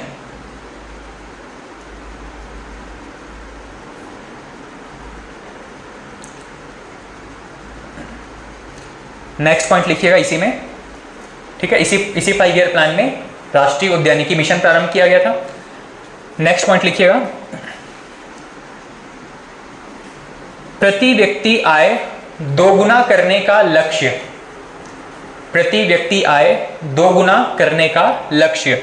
नेक्स्ट पॉइंट लिखिएगा इसी में, ठीक है, इसी 5 ईयर प्लान में राष्ट्रीय उद्यानिकी मिशन प्रारंभ किया गया था। नेक्स्ट पॉइंट लिखिएगा, प्रति व्यक्ति आय दोगुना करने का लक्ष्य, प्रति व्यक्ति आय दोगुना करने का लक्ष्य।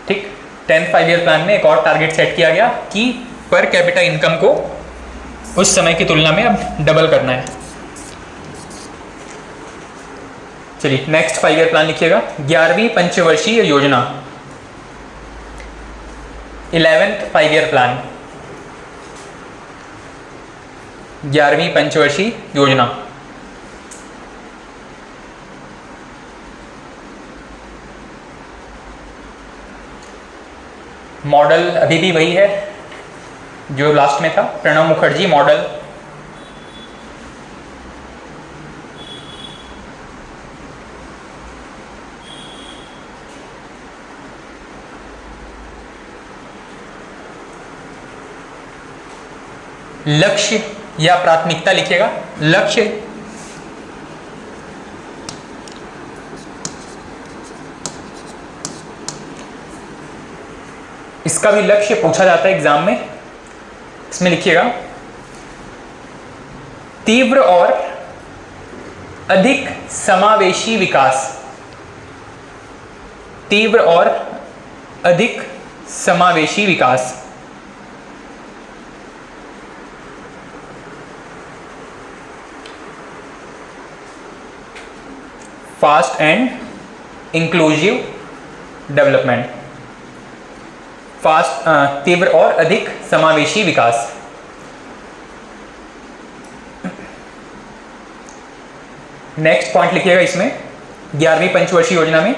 ठीक। 10th 5 ईयर प्लान में एक और टारगेट सेट किया गया कि पर कैपिटा इनकम को उस समय की तुलना में अब डबल करना है। चलिए नेक्स्ट 5 ईयर प्लान लिखिएगा, 11वीं पंचवर्षीय योजना, 11th 5 ईयर प्लान, 11वीं पंचवर्षीय योजना। मॉडल अभी भी वही है जो लास्ट में था, प्रणब मुखर्जी मॉडल। लक्ष्य या प्राथमिकता लिखिएगा, लक्ष्य इसका भी लक्ष्य पूछा जाता है एग्जाम में। इसमें लिखिएगा, तीव्र और अधिक समावेशी विकास, तीव्र और अधिक समावेशी विकास। Fast and inclusive development, fast तीव्र और अधिक समावेशी विकास। नेक्स्ट पॉइंट लिखिएगा इसमें 11वीं पंचवर्षीय योजना में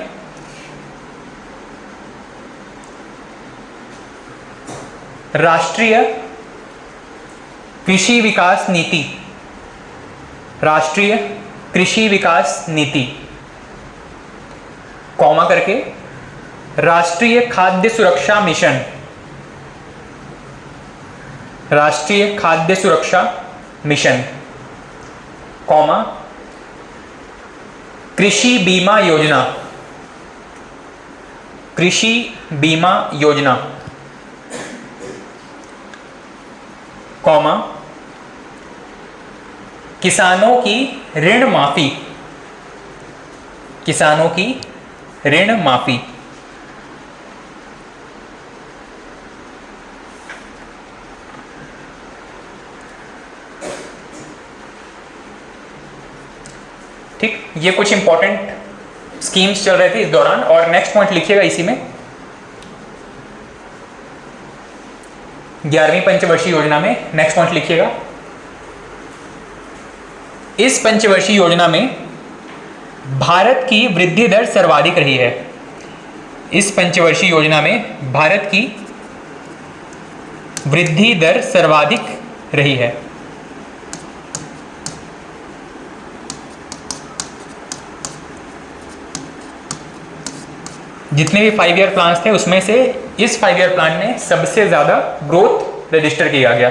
राष्ट्रीय कृषि विकास नीति, राष्ट्रीय कृषि विकास नीति कॉमा करके राष्ट्रीय खाद्य सुरक्षा मिशन, राष्ट्रीय खाद्य सुरक्षा मिशन कॉमा कृषि बीमा योजना, कृषि बीमा योजना कॉमा किसानों की ऋण माफी, किसानों की ऋण माफी। ठीक, ये कुछ इंपॉर्टेंट स्कीम्स चल रहे थे इस दौरान। और नेक्स्ट पॉइंट लिखिएगा इसी में 11वीं पंचवर्षीय योजना में नेक्स्ट पॉइंट लिखिएगा, इस पंचवर्षीय योजना में भारत की वृद्धि दर सर्वाधिक रही है। इस पंचवर्षीय योजना में भारत की वृद्धि दर सर्वाधिक रही है। जितने भी 5 ईयर प्लान्स थे उसमें से इस 5 ईयर प्लान में सबसे ज़्यादा ग्रोथ रजिस्टर किया गया।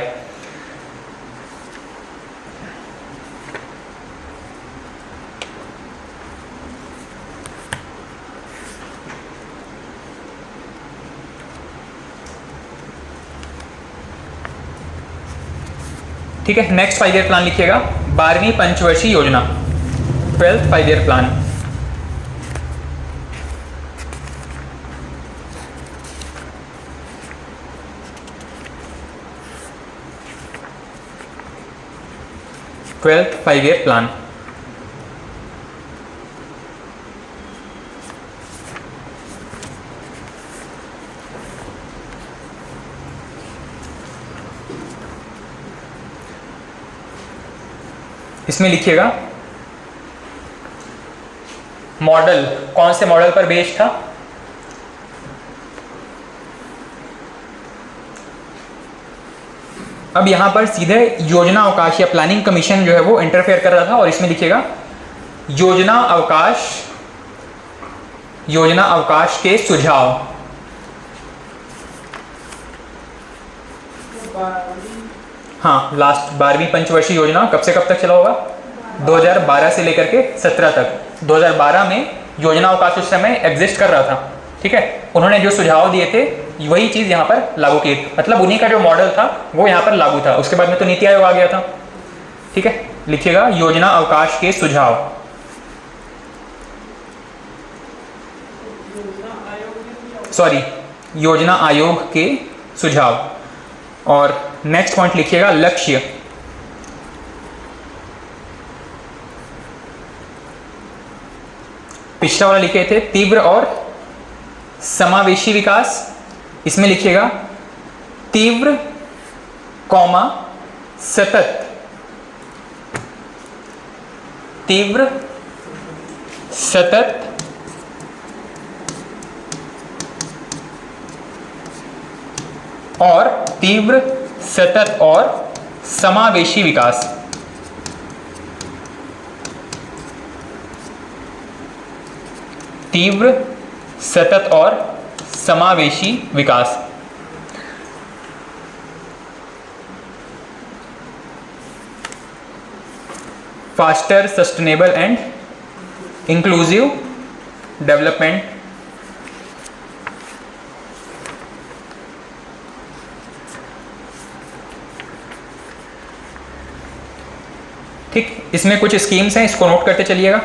ठीक है, नेक्स्ट 5 ईयर प्लान लिखिएगा 12वीं पंचवर्षीय योजना, 12th 5 year plan. Twelfth 5 year plan. इसमें लिखिएगा मॉडल, कौन से मॉडल पर बेस्ड था? अब यहां पर सीधे योजना अवकाश या प्लानिंग कमीशन जो है वो इंटरफेयर कर रहा था। और इसमें लिखिएगा योजना अवकाश के सुझाव। हाँ, लास्ट 12वीं पंचवर्षीय योजना कब से कब तक चला होगा? 2012 से लेकर के 17 तक। 2012 में योजना अवकाश उस समय एग्जिस्ट कर रहा था। ठीक है, उन्होंने जो सुझाव दिए थे वही चीज़ यहाँ पर लागू की, मतलब उन्हीं का जो मॉडल था वो यहाँ पर लागू था। उसके बाद में तो नीति आयोग आ गया था। ठीक है, लिखिएगा योजना अवकाश के सुझाव। सॉरी, योजना आयोग के सुझाव। और नेक्स्ट पॉइंट लिखिएगा लक्ष्य। पिछला वाला लिखे थे तीव्र और समावेशी विकास। इसमें लिखिएगा तीव्र कॉमा सतत, तीव्र सतत और तीव्र सतत और समावेशी विकास। तीव्र सतत और समावेशी विकास। Faster, sustainable and inclusive development. ठीक, इसमें कुछ स्कीम्स हैं, इसको नोट करते चलिएगा।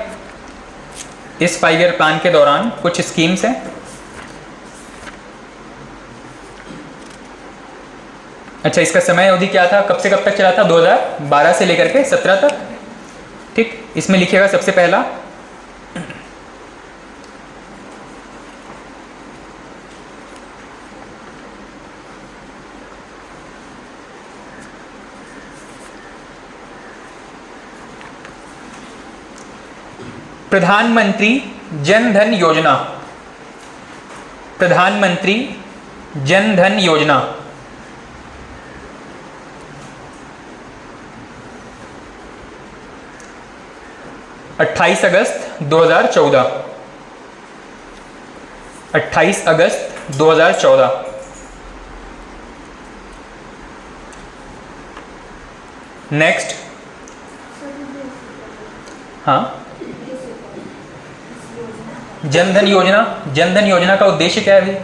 इस 5 ईयर प्लान के दौरान कुछ स्कीम्स हैं। अच्छा, इसका समय अवधि क्या था, कब से कब तक चला था? 2012 से लेकर के 17 तक। ठीक, इसमें लिखिएगा सबसे पहला प्रधानमंत्री जन धन योजना, प्रधानमंत्री जन धन योजना 28 अगस्त 2014, 28 अगस्त 2014। नेक्स्ट, हाँ, जनधन योजना, जनधन योजना का उद्देश्य क्या है भाई?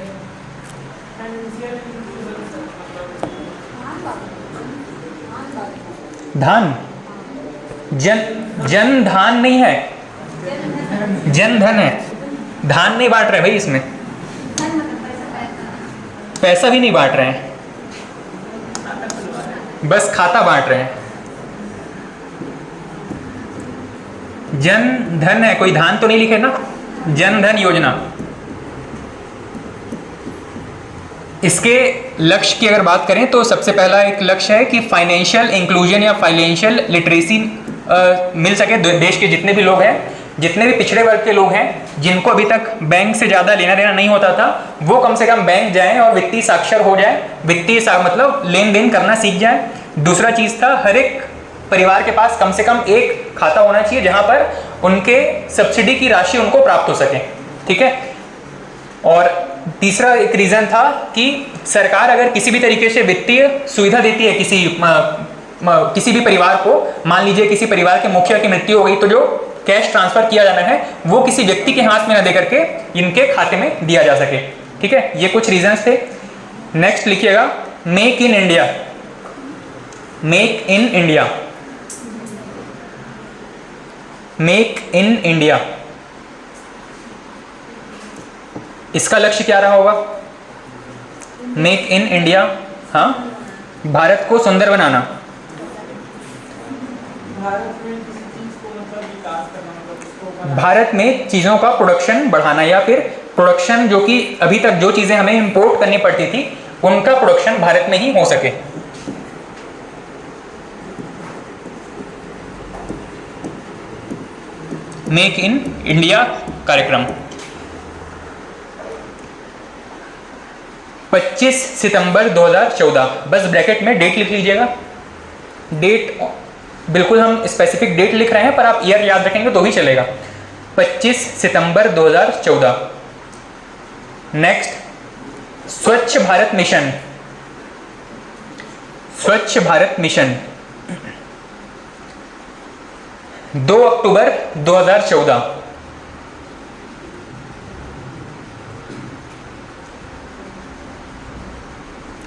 धान, जन धान नहीं है, जन धन है। धान नहीं बांट रहे भाई, इसमें पैसा भी नहीं बांट रहे हैं, बस खाता बांट रहे हैं। जन धन है, कोई धान तो नहीं लिखे ना, जन धन योजना। इसके लक्ष्य की अगर बात करें तो सबसे पहला एक लक्ष्य है कि फाइनेंशियल इंक्लूजन या फाइनेंशियल लिटरेसी मिल सके देश के जितने भी लोग हैं, जितने भी पिछड़े वर्ग के लोग हैं, जिनको अभी तक बैंक से ज़्यादा लेना देना नहीं होता था, वो कम से कम बैंक जाएं और वित्तीय साक्षर हो जाए, मतलब लेन देन करना सीख जाए। दूसरा चीज़ था, हर एक परिवार के पास कम से कम एक खाता होना चाहिए जहां पर उनके सब्सिडी की राशि उनको प्राप्त हो सके, ठीक है। और तीसरा एक रीज़न था कि सरकार अगर किसी भी तरीके से वित्तीय सुविधा देती है किसी भी परिवार को, मान लीजिए किसी परिवार के मुखिया की मृत्यु हो गई, तो जो कैश ट्रांसफर किया जाना है वो किसी व्यक्ति के हाथ में न दे करके इनके खाते में दिया जा सके, ठीक है। ये कुछ रीजंस थे। नेक्स्ट लिखिएगा, make in India, make in India, make in India. इसका लक्ष्य क्या रहा होगा? मेक इन इंडिया, हाँ, भारत को सुंदर बनाना, भारत में चीज़ों का प्रोडक्शन बढ़ाना, या फिर प्रोडक्शन जो कि अभी तक जो चीज़ें हमें इंपोर्ट करनी पड़ती थी उनका प्रोडक्शन भारत में ही हो सके। मेक इन इंडिया कार्यक्रम 25 सितंबर 2014, बस ब्रैकेट में डेट लिख लीजिएगा। डेट बिल्कुल हम स्पेसिफिक डेट लिख रहे हैं, पर आप ईयर याद रखेंगे तो भी चलेगा। 25 सितंबर 2014। नेक्स्ट, स्वच्छ भारत मिशन, स्वच्छ भारत मिशन 2 अक्टूबर 2014।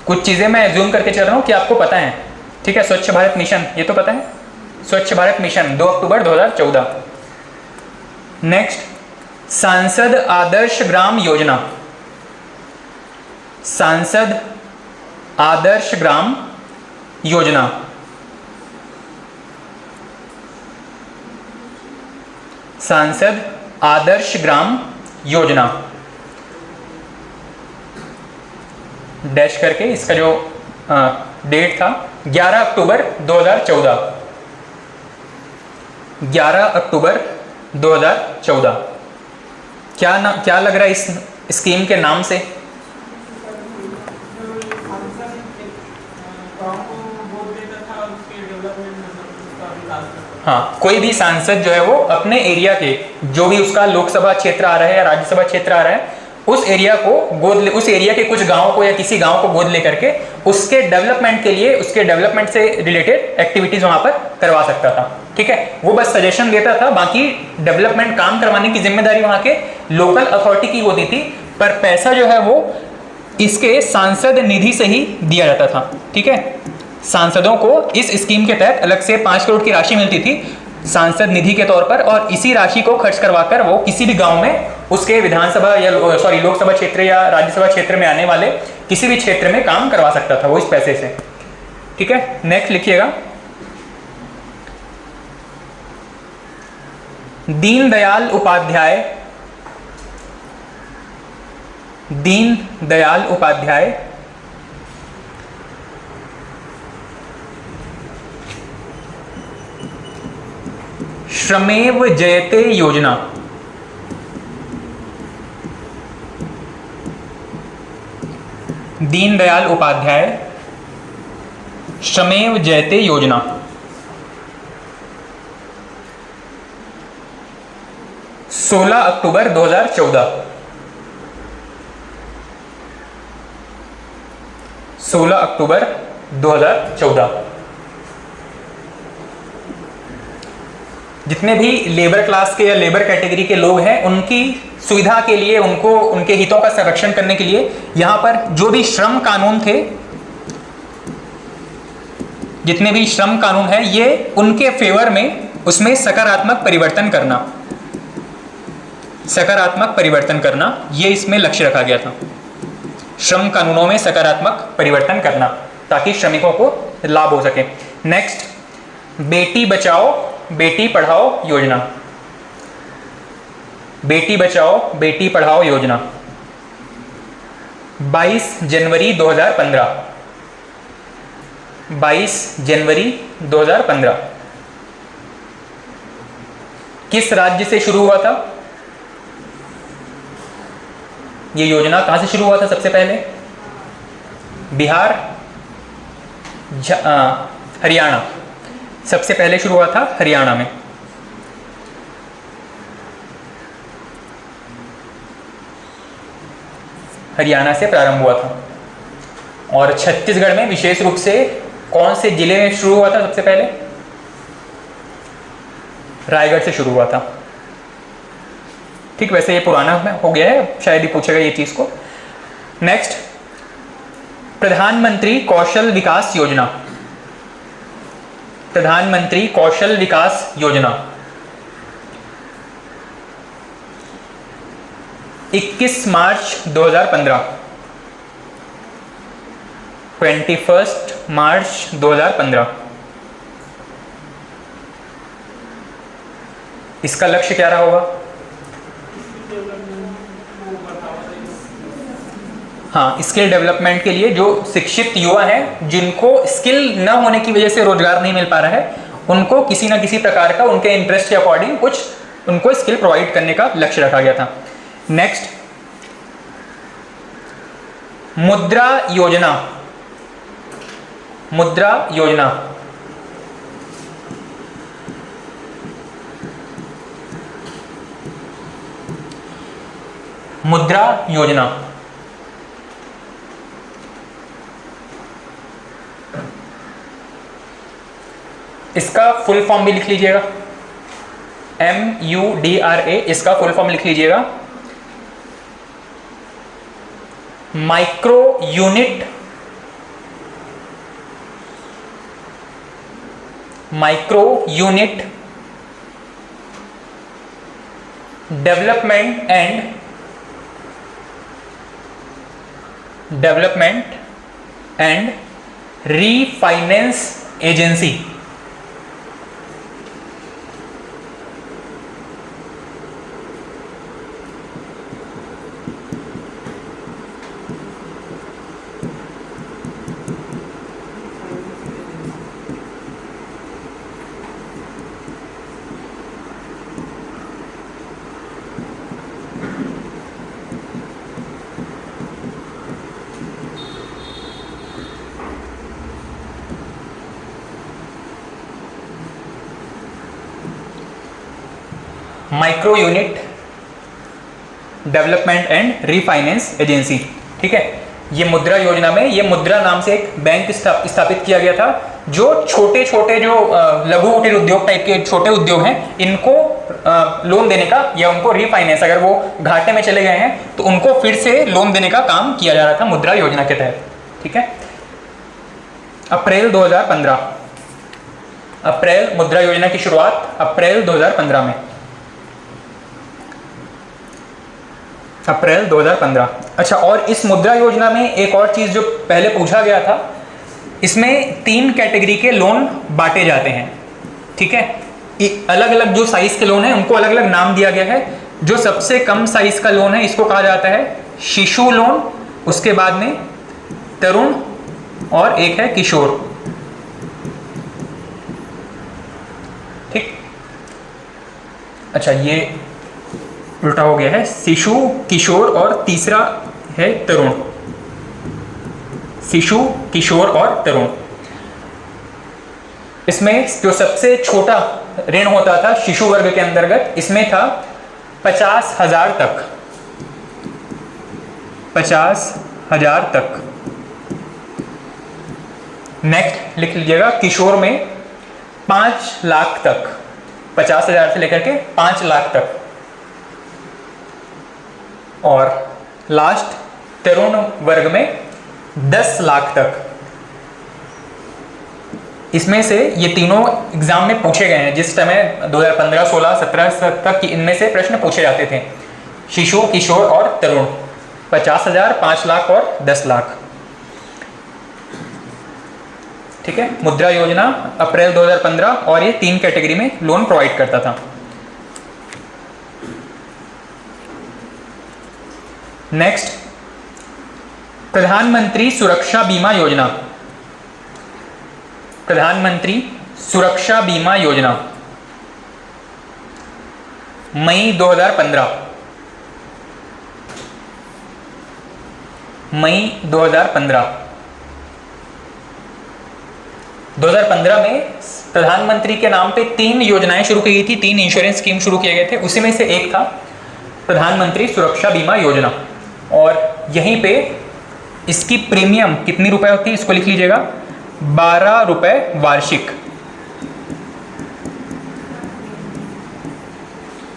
कुछ चीजें मैं जूम करके चल रहा हूं कि आपको पता है, ठीक है। स्वच्छ भारत मिशन ये तो पता है, स्वच्छ भारत मिशन 2 अक्टूबर 2014। नेक्स्ट, सांसद आदर्श ग्राम योजना, सांसद आदर्श ग्राम योजना सांसद आदर्श ग्राम योजना डैश करके इसका जो डेट था 11 अक्टूबर 2014, 11 अक्टूबर 2014। क्या लग रहा है इस स्कीम के नाम से? हाँ, कोई भी सांसद जो है वो अपने एरिया के जो भी उसका लोकसभा क्षेत्र आ रहा है या राज्यसभा क्षेत्र आ रहा है, उस एरिया के कुछ गांव को या किसी गांव को गोद लेकर के उसके डेवलपमेंट के लिए, उसके डेवलपमेंट से रिलेटेड एक्टिविटीज वहां पर करवा सकता था, ठीक है। वो बस सजेशन देता था, बाकी डेवलपमेंट काम करवाने की जिम्मेदारी वहां के लोकल अथॉरिटी की होती थी, पर पैसा जो है वो इसके सांसद निधि से ही दिया जाता था, ठीक है। सांसदों को इस स्कीम के तहत अलग से 5 करोड़ की राशि मिलती थी सांसद निधि के तौर पर, और इसी राशि को खर्च करवाकर वो किसी भी गांव में उसके विधानसभा या लोकसभा क्षेत्र या राज्यसभा क्षेत्र में आने वाले किसी भी क्षेत्र में काम करवा सकता था वो इस पैसे से, ठीक है। नेक्स्ट लिखिएगा, दीनदयाल उपाध्याय, दीनदयाल उपाध्याय श्रमेव जयते योजना, दीनदयाल उपाध्याय श्रमेव जयते योजना। सोलह अक्टूबर 2014, 16 अक्टूबर 2014। जितने भी लेबर क्लास के या लेबर कैटेगरी के लोग हैं उनकी सुविधा के लिए, उनको उनके हितों का संरक्षण करने के लिए यहाँ पर जो भी श्रम कानून थे, जितने भी श्रम कानून हैं, ये उनके फेवर में उसमें सकारात्मक परिवर्तन करना, सकारात्मक परिवर्तन करना, ये इसमें लक्ष्य रखा गया था। श्रम कानूनों में सकारात्मक परिवर्तन करना ताकि श्रमिकों को लाभ हो सके। नेक्स्ट, बेटी बचाओ बेटी पढ़ाओ योजना, बेटी बचाओ बेटी पढ़ाओ योजना 22 जनवरी 2015, 22 जनवरी 2015 किस राज्य से शुरू हुआ था? ये योजना कहां से शुरू हुआ था? सबसे पहले बिहार, हरियाणा, सबसे पहले शुरू हुआ था हरियाणा में। हरियाणा से प्रारंभ हुआ था। और छत्तीसगढ़ में विशेष रूप से कौन से जिले में शुरू हुआ था? सबसे पहले रायगढ़ से शुरू हुआ था। ठीक, वैसे ये पुराना हो गया है, शायद ही पूछेगा ये चीज को। नेक्स्ट, प्रधानमंत्री कौशल विकास योजना, प्रधानमंत्री कौशल विकास योजना 21 मार्च 2015, 21 मार्च 2015। इसका लक्ष्य क्या रहा होगा? हाँ, स्किल डेवलपमेंट के लिए जो शिक्षित युवा हैं, जिनको स्किल न होने की वजह से रोजगार नहीं मिल पा रहा है, उनको किसी ना किसी प्रकार का उनके इंटरेस्ट के अकॉर्डिंग कुछ उनको स्किल प्रोवाइड करने का लक्ष्य रखा गया था। नेक्स्ट, मुद्रा योजना, मुद्रा योजना मुद्रा योजना इसका फुल फॉर्म भी लिख लीजिएगा, MUDRA, इसका फुल फॉर्म लिख लीजिएगा। Micro unit development and refinance agency. Micro unit development and refinance agency. ठीक है, ये मुद्रा योजना में, ये मुद्रा नाम से एक बैंक स्थापित किया गया था, जो छोटे छोटे जो लघु कुटीर उद्योग टाइप के छोटे उद्योग हैं, इनको लोन देने का या उनको रीफाइनेंस, अगर वो घाटे में चले गए हैं तो उनको फिर से लोन देने का काम किया जा रहा था मुद्रा योजना के तहत। ठीक है, अप्रैल 2015, अप्रैल, मुद्रा योजना की शुरुआत अप्रैल 2015 में, अप्रैल 2015। अच्छा, और इस मुद्रा योजना में एक और चीज जो पहले पूछा गया था, इसमें 3 कैटेगरी के लोन बांटे जाते हैं। ठीक है, अलग अलग जो साइज के लोन हैं उनको अलग अलग नाम दिया गया है। जो सबसे कम साइज का लोन है इसको कहा जाता है शिशु लोन, उसके बाद में तरुण और एक है किशोर। ठीक, अच्छा ये उल्टा हो गया है, शिशु, किशोर और तीसरा है तरुण। शिशु, किशोर और तरुण। इसमें जो सबसे छोटा ऋण होता था शिशु वर्ग के अंतर्गत, इसमें था 50,000 तक, 50,000 तक। नेक्स्ट लिख लीजिएगा, किशोर में 5 लाख तक, 50,000 से लेकर के 5 लाख तक। और लास्ट तरुण वर्ग में 10 लाख तक। इसमें से ये तीनों एग्जाम में पूछे गए हैं, जिस समय 2015, 16, 17 तक इनमें से प्रश्न पूछे जाते थे। शिशु, किशोर और तरुण, 50,000, 5 लाख और 10 लाख। ठीक है, मुद्रा योजना अप्रैल 2015, और ये 3 कैटेगरी में लोन प्रोवाइड करता था। नेक्स्ट, प्रधानमंत्री सुरक्षा बीमा योजना। प्रधानमंत्री सुरक्षा बीमा योजना मई 2015, मई 2015 में प्रधानमंत्री के नाम पे 3 योजनाएं शुरू की गई थी, 3 इंश्योरेंस स्कीम शुरू किए गए थे। उसी में से एक था प्रधानमंत्री सुरक्षा बीमा योजना। और यहीं पे इसकी प्रीमियम कितनी रुपए होती है, इसको लिख लीजिएगा, 12 रुपए वार्षिक।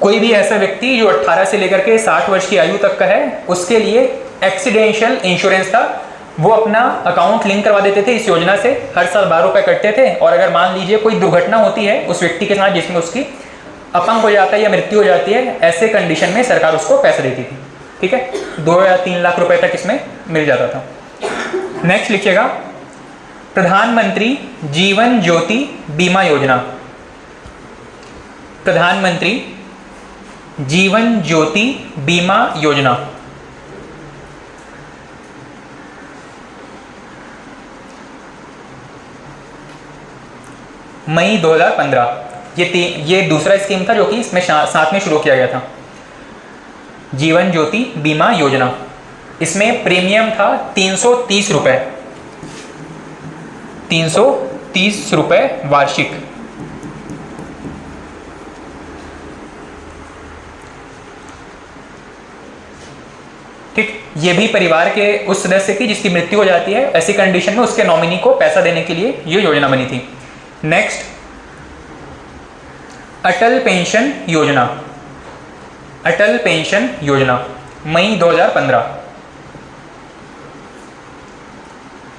कोई भी ऐसा व्यक्ति जो 18 से लेकर के 60 वर्ष की आयु तक का है, उसके लिए एक्सीडेंशियल इंश्योरेंस था, वो अपना अकाउंट लिंक करवा देते थे इस योजना से, हर साल 12 रुपए कटते थे। और अगर मान लीजिए कोई दुर्घटना होती है उस व्यक्ति के साथ जिसमें उसकी अपंग हो जाता है या मृत्यु हो जाती है, ऐसे कंडीशन में सरकार उसको पैसा देती थी। ठीक है, 2 या 3 लाख रुपए तक इसमें मिल जाता था। नेक्स्ट लिखिएगा, प्रधानमंत्री जीवन ज्योति बीमा योजना। प्रधानमंत्री जीवन ज्योति बीमा योजना मई 2015। ये दूसरा स्कीम था जो कि इसमें साथ में शुरू किया गया था, जीवन ज्योति बीमा योजना। इसमें प्रीमियम था 330 रुपए, 330 रुपए वार्षिक। ठीक, ये भी परिवार के उस सदस्य की जिसकी मृत्यु हो जाती है, ऐसी कंडीशन में उसके नॉमिनी को पैसा देने के लिए ये योजना बनी थी। नेक्स्ट, अटल पेंशन योजना। अटल पेंशन योजना मई 2015।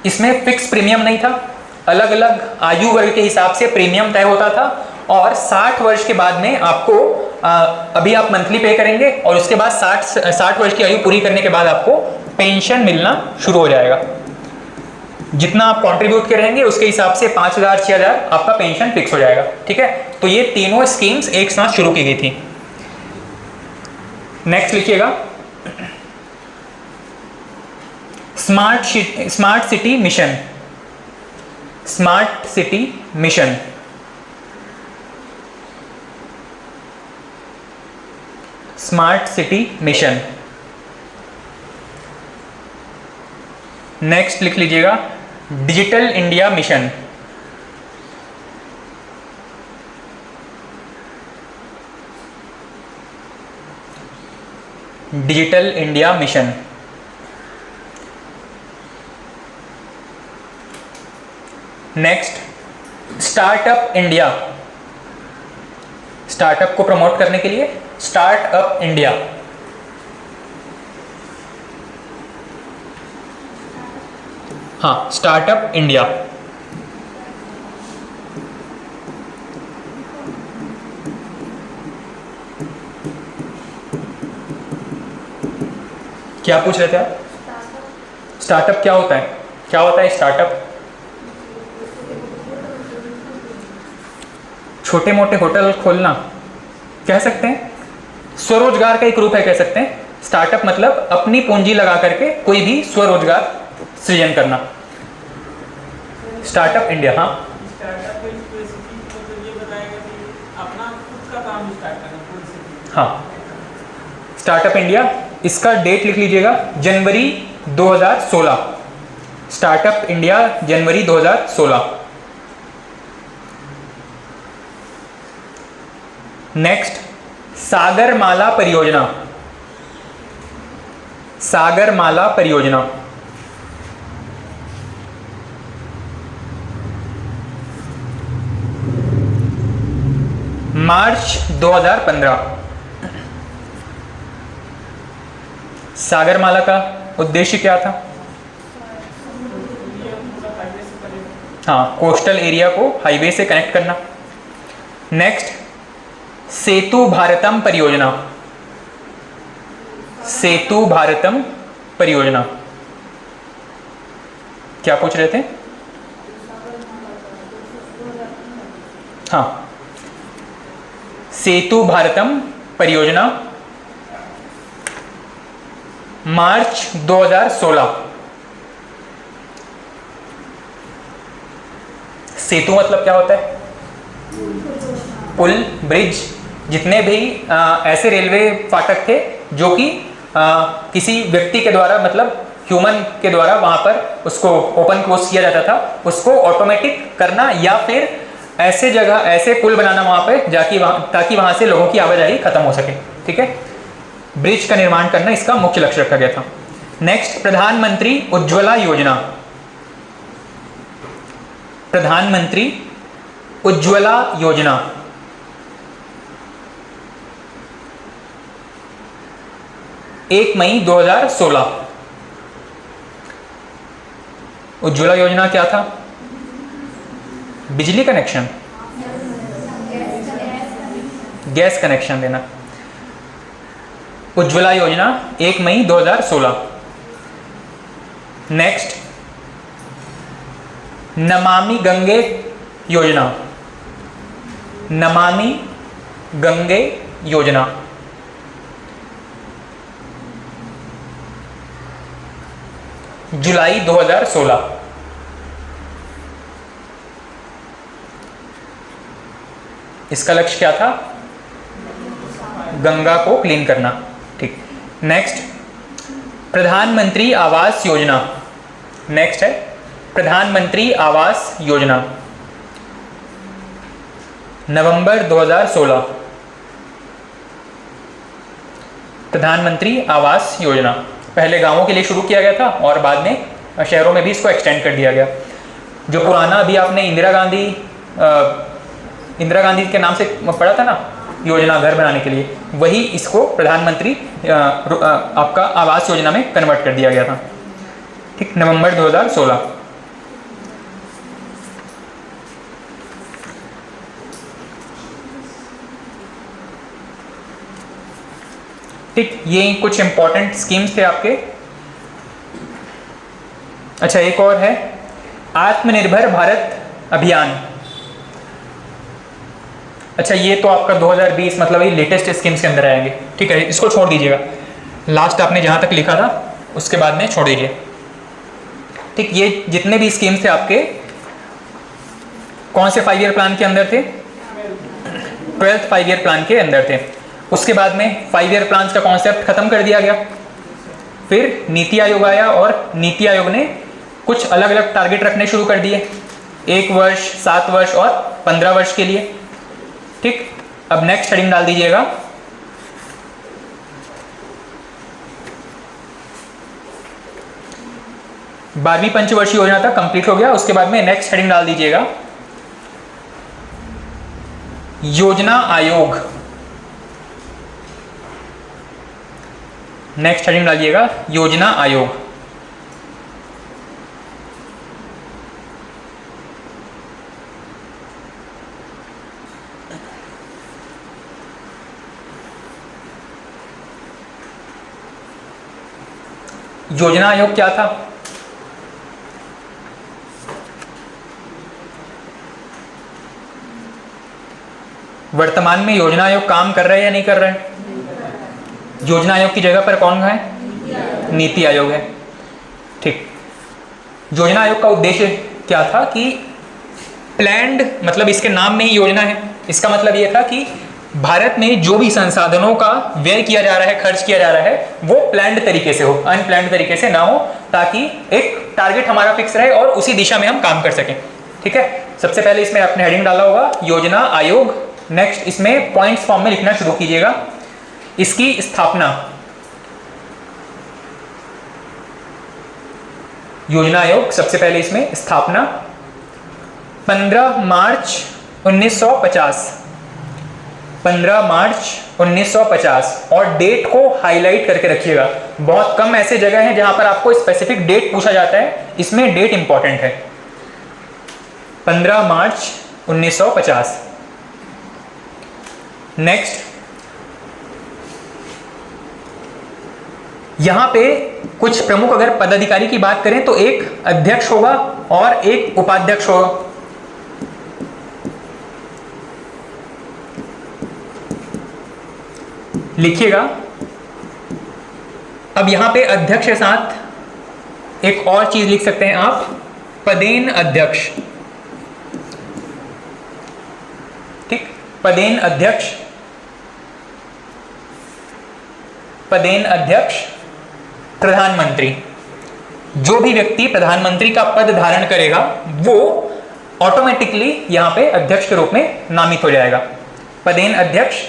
इसमें फिक्स प्रीमियम नहीं था, अलग अलग आयु वर्ग के हिसाब से प्रीमियम तय होता था। और 60 वर्ष के बाद में आपको अभी आप मंथली पे करेंगे और उसके बाद 60 वर्ष की आयु पूरी करने के बाद आपको पेंशन मिलना शुरू हो जाएगा। जितना आप कंट्रीब्यूट करेंगे उसके हिसाब से 5,000, 6,000 आपका पेंशन फिक्स हो जाएगा। ठीक है, तो ये तीनों स्कीम्स एक साथ शुरू की गई थी। नेक्स्ट लिखिएगा, smart city mission. Smart city mission smart city mission. Next लिख लीजिएगा, digital India mission. Digital India mission. Next, startup India. Startup को प्रमोट करने के लिए स्टार्टअप इंडिया। हाँ, स्टार्टअप इंडिया। क्या पूछ रहे थे आप? स्टार्टअप क्या होता है? क्या होता है स्टार्टअप? छोटे मोटे होटल खोलना कह सकते हैं, स्वरोजगार का एक रूप है कह सकते हैं। स्टार्टअप मतलब अपनी पूंजी लगा करके कोई भी स्वरोजगार सृजन करना। Startup India. हाँ, स्टार्टअप में स्पेसिफिक मतलब ये बताएगा कि अपना खुद का काम स्टार्ट करना, खुद से हाँ, स्टार्टअप इंडिया, इसका डेट लिख लीजिएगा जनवरी 2016। स्टार्टअप इंडिया जनवरी 2016। नेक्स्ट, सागरमाला परियोजना। सागरमाला परियोजना मार्च 2015। सागरमाला का उद्देश्य क्या था? हाँ, कोस्टल एरिया को हाईवे से कनेक्ट करना। नेक्स्ट, सेतु भारतम परियोजना। सेतु भारतम परियोजना क्या पूछ रहे थे? हाँ, सेतु भारतम परियोजना मार्च 2016। सेतु मतलब क्या होता है? पुल, ब्रिज, जितने भी ऐसे रेलवे फाटक थे जो कि किसी व्यक्ति के द्वारा, मतलब ह्यूमन के द्वारा वहां पर उसको ओपन क्लोज किया जाता था, उसको ऑटोमेटिक करना या फिर ऐसे जगह, ऐसे पुल बनाना वहां पे ताकि वहां से लोगों की आवाजाही खत्म हो सके। ठीक है, ब्रिज का निर्माण करना इसका मुख्य लक्ष्य रखा गया था। नेक्स्ट, प्रधानमंत्री उज्ज्वला योजना। प्रधानमंत्री उज्ज्वला योजना 1 मई 2016। उज्ज्वला योजना क्या था? बिजली कनेक्शन, गैस कनेक्शन देना। उज्ज्वला योजना 1 मई 2016। नेक्स्ट, नमामि गंगे योजना। नमामि गंगे योजना जुलाई 2016। इसका लक्ष्य क्या था? गंगा को क्लीन करना। ठीक। नेक्स्ट, प्रधानमंत्री आवास योजना। नेक्स्ट है प्रधानमंत्री आवास योजना नवंबर 2016। प्रधानमंत्री आवास योजना पहले गांवों के लिए शुरू किया गया था और बाद में शहरों में भी इसको एक्सटेंड कर दिया गया। जो पुराना अभी आपने इंदिरा गांधी के नाम से पढ़ा था ना, योजना घर बनाने के लिए, वही इसको प्रधानमंत्री आपका आवास योजना में कन्वर्ट कर दिया गया था। ठीक, नवंबर 2016। ठीक, ये कुछ इंपॉर्टेंट स्कीम्स थे आपके। अच्छा, एक और है आत्मनिर्भर भारत अभियान। अच्छा, ये तो आपका 2020 मतलब ये लेटेस्ट स्कीम्स के अंदर आएंगे। ठीक है, इसको छोड़ दीजिएगा, लास्ट आपने जहां तक लिखा था उसके बाद में छोड़ दीजिए। ठीक, ये जितने भी स्कीम्स थे आपके कौन से 5 ईयर प्लान के अंदर थे? 12th 5 ईयर प्लान के अंदर थे। उसके बाद में 5 ईयर प्लान का कॉन्सेप्ट खत्म कर दिया गया। फिर नीति आयोग आया और नीति आयोग ने कुछ अलग अलग टारगेट रखने शुरू कर दिए, 1 वर्ष, 7 वर्ष और 15 वर्ष के लिए। ठीक, अब नेक्स्ट हेडिंग डाल दीजिएगा बारहवीं पंचवर्षीय योजना तक कंप्लीट हो गया। उसके बाद में नेक्स्ट हेडिंग डाल दीजिएगा योजना आयोग। नेक्स्ट हेडिंग डालिएगा योजना आयोग। योजना आयोग क्या था? वर्तमान में योजना आयोग काम कर रहा है या नहीं कर रहा है? योजना आयोग की जगह पर कौन है? नीति आयोग है। ठीक, योजना आयोग का उद्देश्य क्या था कि प्लान्ड, मतलब इसके नाम में ही योजना है, इसका मतलब ये था कि भारत में जो भी संसाधनों का व्यय किया जा रहा है, खर्च किया जा रहा है, वो प्लान्ड तरीके से हो, अनप्लान्ड तरीके से ना हो, ताकि एक टारगेट हमारा फिक्स रहे और उसी दिशा में हम काम कर सकें। ठीक है, सबसे पहले इसमें आपने हेडिंग डाला होगा योजना आयोग। नेक्स्ट इसमें पॉइंट्स फॉर्म में लिखना शुरू कीजिएगा। इसकी स्थापना, योजना आयोग सबसे पहले इसमें स्थापना 15 मार्च 1950, 15 मार्च 1950, और डेट को हाईलाइट करके रखिएगा। बहुत कम ऐसे जगह हैं जहां पर आपको स्पेसिफिक डेट पूछा जाता है, इसमें डेट इंपॉर्टेंट है। 15 मार्च 1950। नेक्स्ट यहां पे कुछ प्रमुख अगर पदाधिकारी की बात करें तो एक अध्यक्ष होगा और एक उपाध्यक्ष होगा। लिखिएगा। अब यहां पे अध्यक्ष के साथ एक और चीज लिख सकते हैं आप, पदेन अध्यक्ष। ठीक, पदेन अध्यक्ष, पदेन अध्यक्ष प्रधानमंत्री। जो भी व्यक्ति प्रधानमंत्री का पद धारण करेगा वो ऑटोमेटिकली यहां पे अध्यक्ष के रूप में नामित हो जाएगा। पदेन अध्यक्ष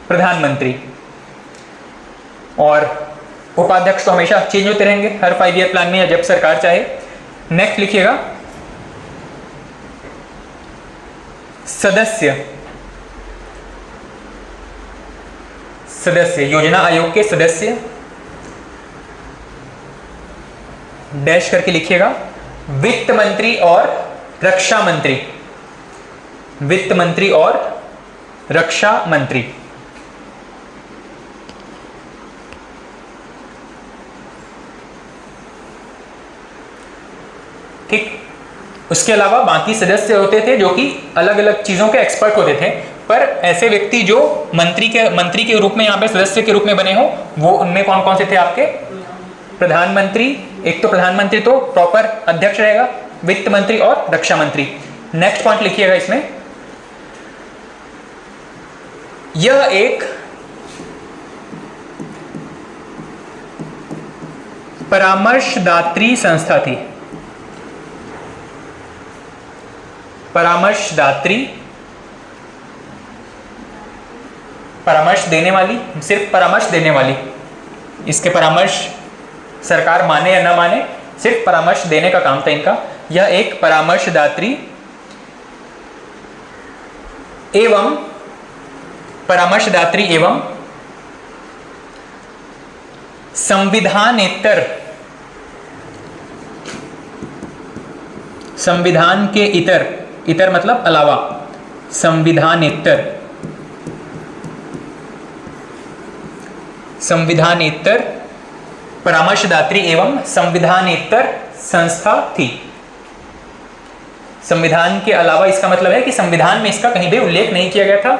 प्रधानमंत्री। और उपाध्यक्ष तो हमेशा चेंज होते रहेंगे हर 5 ईयर प्लान में या जब सरकार चाहे। नेक्स्ट लिखिएगा सदस्य, सदस्य योजना आयोग के सदस्य, डैश करके लिखिएगा वित्त मंत्री और रक्षा मंत्री, वित्त मंत्री और रक्षा मंत्री। ठीक, उसके अलावा बाकी सदस्य होते थे जो कि अलग अलग चीजों के एक्सपर्ट होते थे, पर ऐसे व्यक्ति जो मंत्री के रूप में यहाँ पे सदस्य के रूप में बने हो, वो उनमें कौन कौन से थे आपके? प्रधानमंत्री, एक तो प्रधानमंत्री तो प्रॉपर अध्यक्ष रहेगा, वित्त मंत्री और रक्षा मंत्री। नेक्स्ट पॉइंट लिखिएगा इसमें, यह एक परामर्शदात्री संस्था थी। परामर्शदात्री, परामर्श देने वाली, सिर्फ परामर्श देने वाली। इसके परामर्श सरकार माने या ना माने, सिर्फ परामर्श देने का काम था इनका। यह एक परामर्शदात्री एवं परामर्शदात्री एवं संविधानेतर, संविधान के इतर, इतर मतलब अलावा, संविधानेतर, संविधानेतर परामर्शदात्री एवं संविधानेतर संस्था थी। संविधान के अलावा इसका मतलब है कि संविधान में इसका कहीं भी उल्लेख नहीं किया गया था,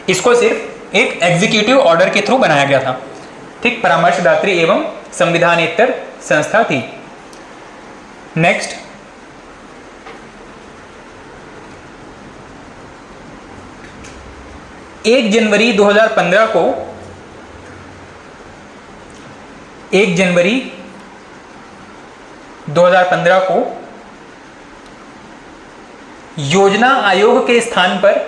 इसको सिर्फ एक एग्जीक्यूटिव ऑर्डर के थ्रू बनाया गया था। ठीक, परामर्शदात्री एवं संविधानेतर संस्था थी। नेक्स्ट, एक जनवरी 2015 को, 1 जनवरी 2015 को योजना आयोग के स्थान पर,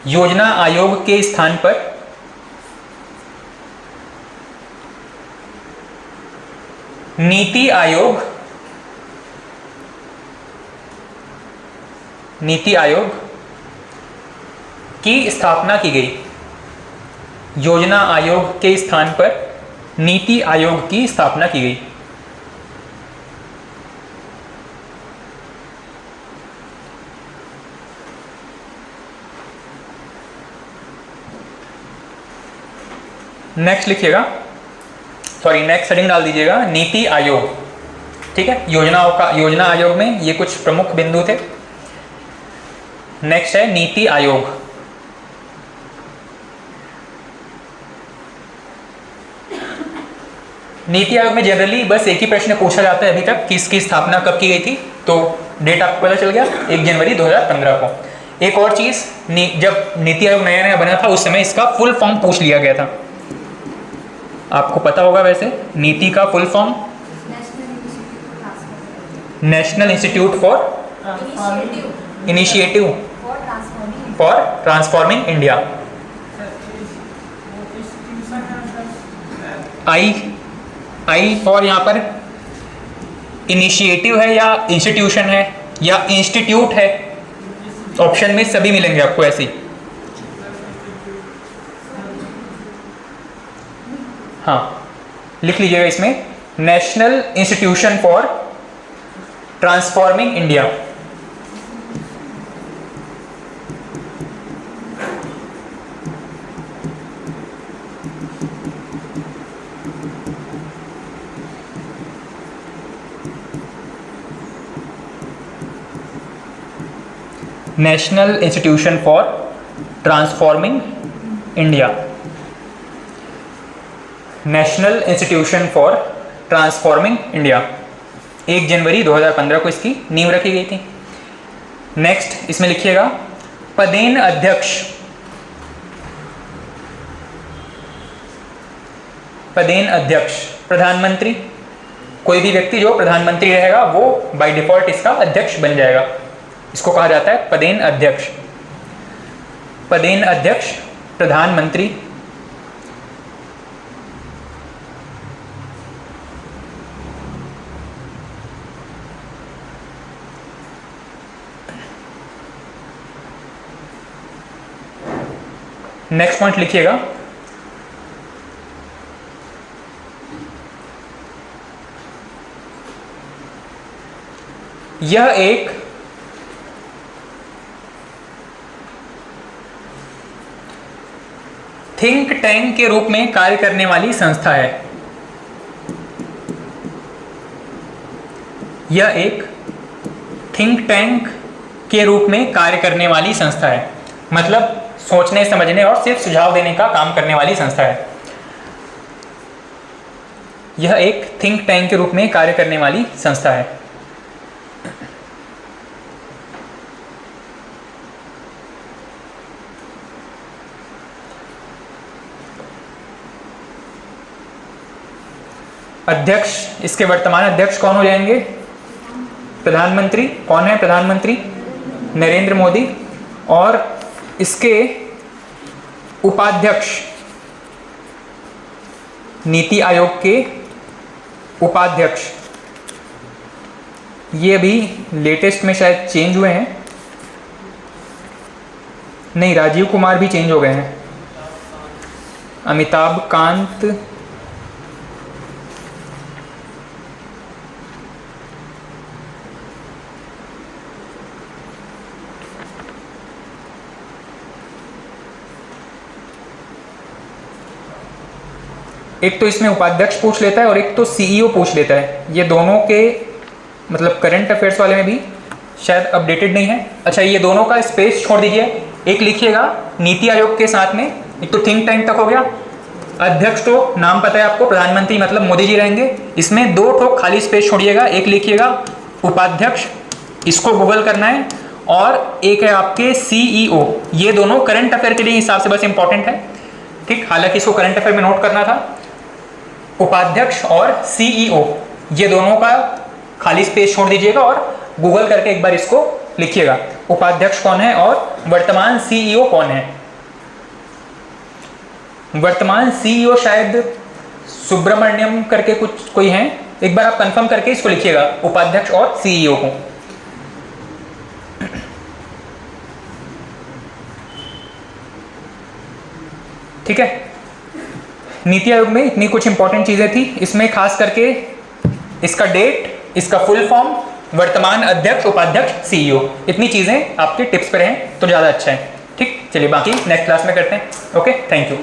योजना आयोग के स्थान पर नीति आयोग, नीति आयोग की स्थापना की गई। योजना आयोग के स्थान पर नीति आयोग की स्थापना की गई। नेक्स्ट लिखिएगा, सॉरी नेक्स्ट हेडिंग डाल दीजिएगा नीति आयोग। ठीक है, योजना आयोग में ये कुछ प्रमुख बिंदु थे। नेक्स्ट है नीति आयोग। नीति आयोग में जनरली बस एक ही प्रश्न पूछा जाता है अभी तक कि इसकी स्थापना कब की गई थी, तो डेट आपको पता चल गया 1 जनवरी 2015 को। एक और चीज़, जब नीति आयोग नया नया बना था उस समय इसका फुल फॉर्म पूछ लिया गया था, आपको पता होगा वैसे, नीति का full form national institute for initiative for transforming India. I for यहाँ पर इनिशिएटिव है या इंस्टीट्यूशन है या इंस्टीट्यूट है, ऑप्शन में सभी मिलेंगे आपको ऐसे ही। हाँ, लिख लीजिएगा इसमें national institution for transforming India. National institution for transforming India, national institution for transforming India, 1 जनवरी 2015 को इसकी नींव रखी गई थी। नेक्स्ट इसमें लिखिएगा पदेन अध्यक्ष। पदेन अध्यक्ष प्रधानमंत्री, कोई भी व्यक्ति जो प्रधानमंत्री रहेगा वो बाय डिफॉल्ट इसका अध्यक्ष बन जाएगा, इसको कहा जाता है पदेन अध्यक्ष। पदेन अध्यक्ष प्रधानमंत्री। नेक्स्ट पॉइंट लिखिएगा यह एक थिंक टैंक के रूप में कार्य करने वाली संस्था है। यह एक थिंक टैंक के रूप में कार्य करने वाली संस्था है, मतलब सोचने समझने और सिर्फ सुझाव देने का काम करने वाली संस्था है। यह एक थिंक टैंक के रूप में कार्य करने वाली संस्था है। अध्यक्ष, इसके वर्तमान अध्यक्ष कौन हो जाएंगे? प्रधानमंत्री। कौन है प्रधानमंत्री? नरेंद्र मोदी। और इसके उपाध्यक्ष नीति आयोग के उपाध्यक्ष, ये अभी लेटेस्ट में शायद चेंज हुए हैं, नहीं राजीव कुमार भी चेंज हो गए हैं, अमिताभ कांत, एक तो इसमें उपाध्यक्ष पूछ लेता है और एक तो सीईओ पूछ लेता है। ये दोनों के मतलब करंट अफेयर्स वाले में भी शायद अपडेटेड नहीं है। अच्छा, ये दोनों का स्पेस छोड़ दीजिए, एक लिखिएगा नीति आयोग के साथ में, एक तो थिंक टैंक तक हो गया। अध्यक्ष तो नाम पता है आपको, प्रधानमंत्री मतलब मोदी जी रहेंगे। इसमें 2 ठो खाली स्पेस छोड़िएगा, एक लिखिएगा उपाध्यक्ष, इसको गूगल करना है, और एक है आपके सीईओ। ये दोनों करंट अफेयर के लिए हिसाब से बस इंपॉर्टेंट है, ठीक। हालांकि इसको करंट अफेयर में नोट करना था। उपाध्यक्ष और सीईओ, ये दोनों का खाली स्पेस छोड़ दीजिएगा और गूगल करके एक बार इसको लिखिएगा, उपाध्यक्ष कौन है और वर्तमान सीईओ कौन है। वर्तमान सीईओ शायद सुब्रमण्यम करके कोई है, एक बार आप कंफर्म करके इसको लिखिएगा, उपाध्यक्ष और सीईओ को। ठीक है, नीति आयोग में इतनी कुछ इंपॉर्टेंट चीजें थी। इसमें खास करके इसका डेट, इसका फुल फॉर्म, वर्तमान अध्यक्ष, उपाध्यक्ष, सीईओ, इतनी चीजें आपके टिप्स पर हैं तो ज़्यादा अच्छा है। ठीक, चलिए बाकी नेक्स्ट क्लास में करते हैं। Okay, thank you.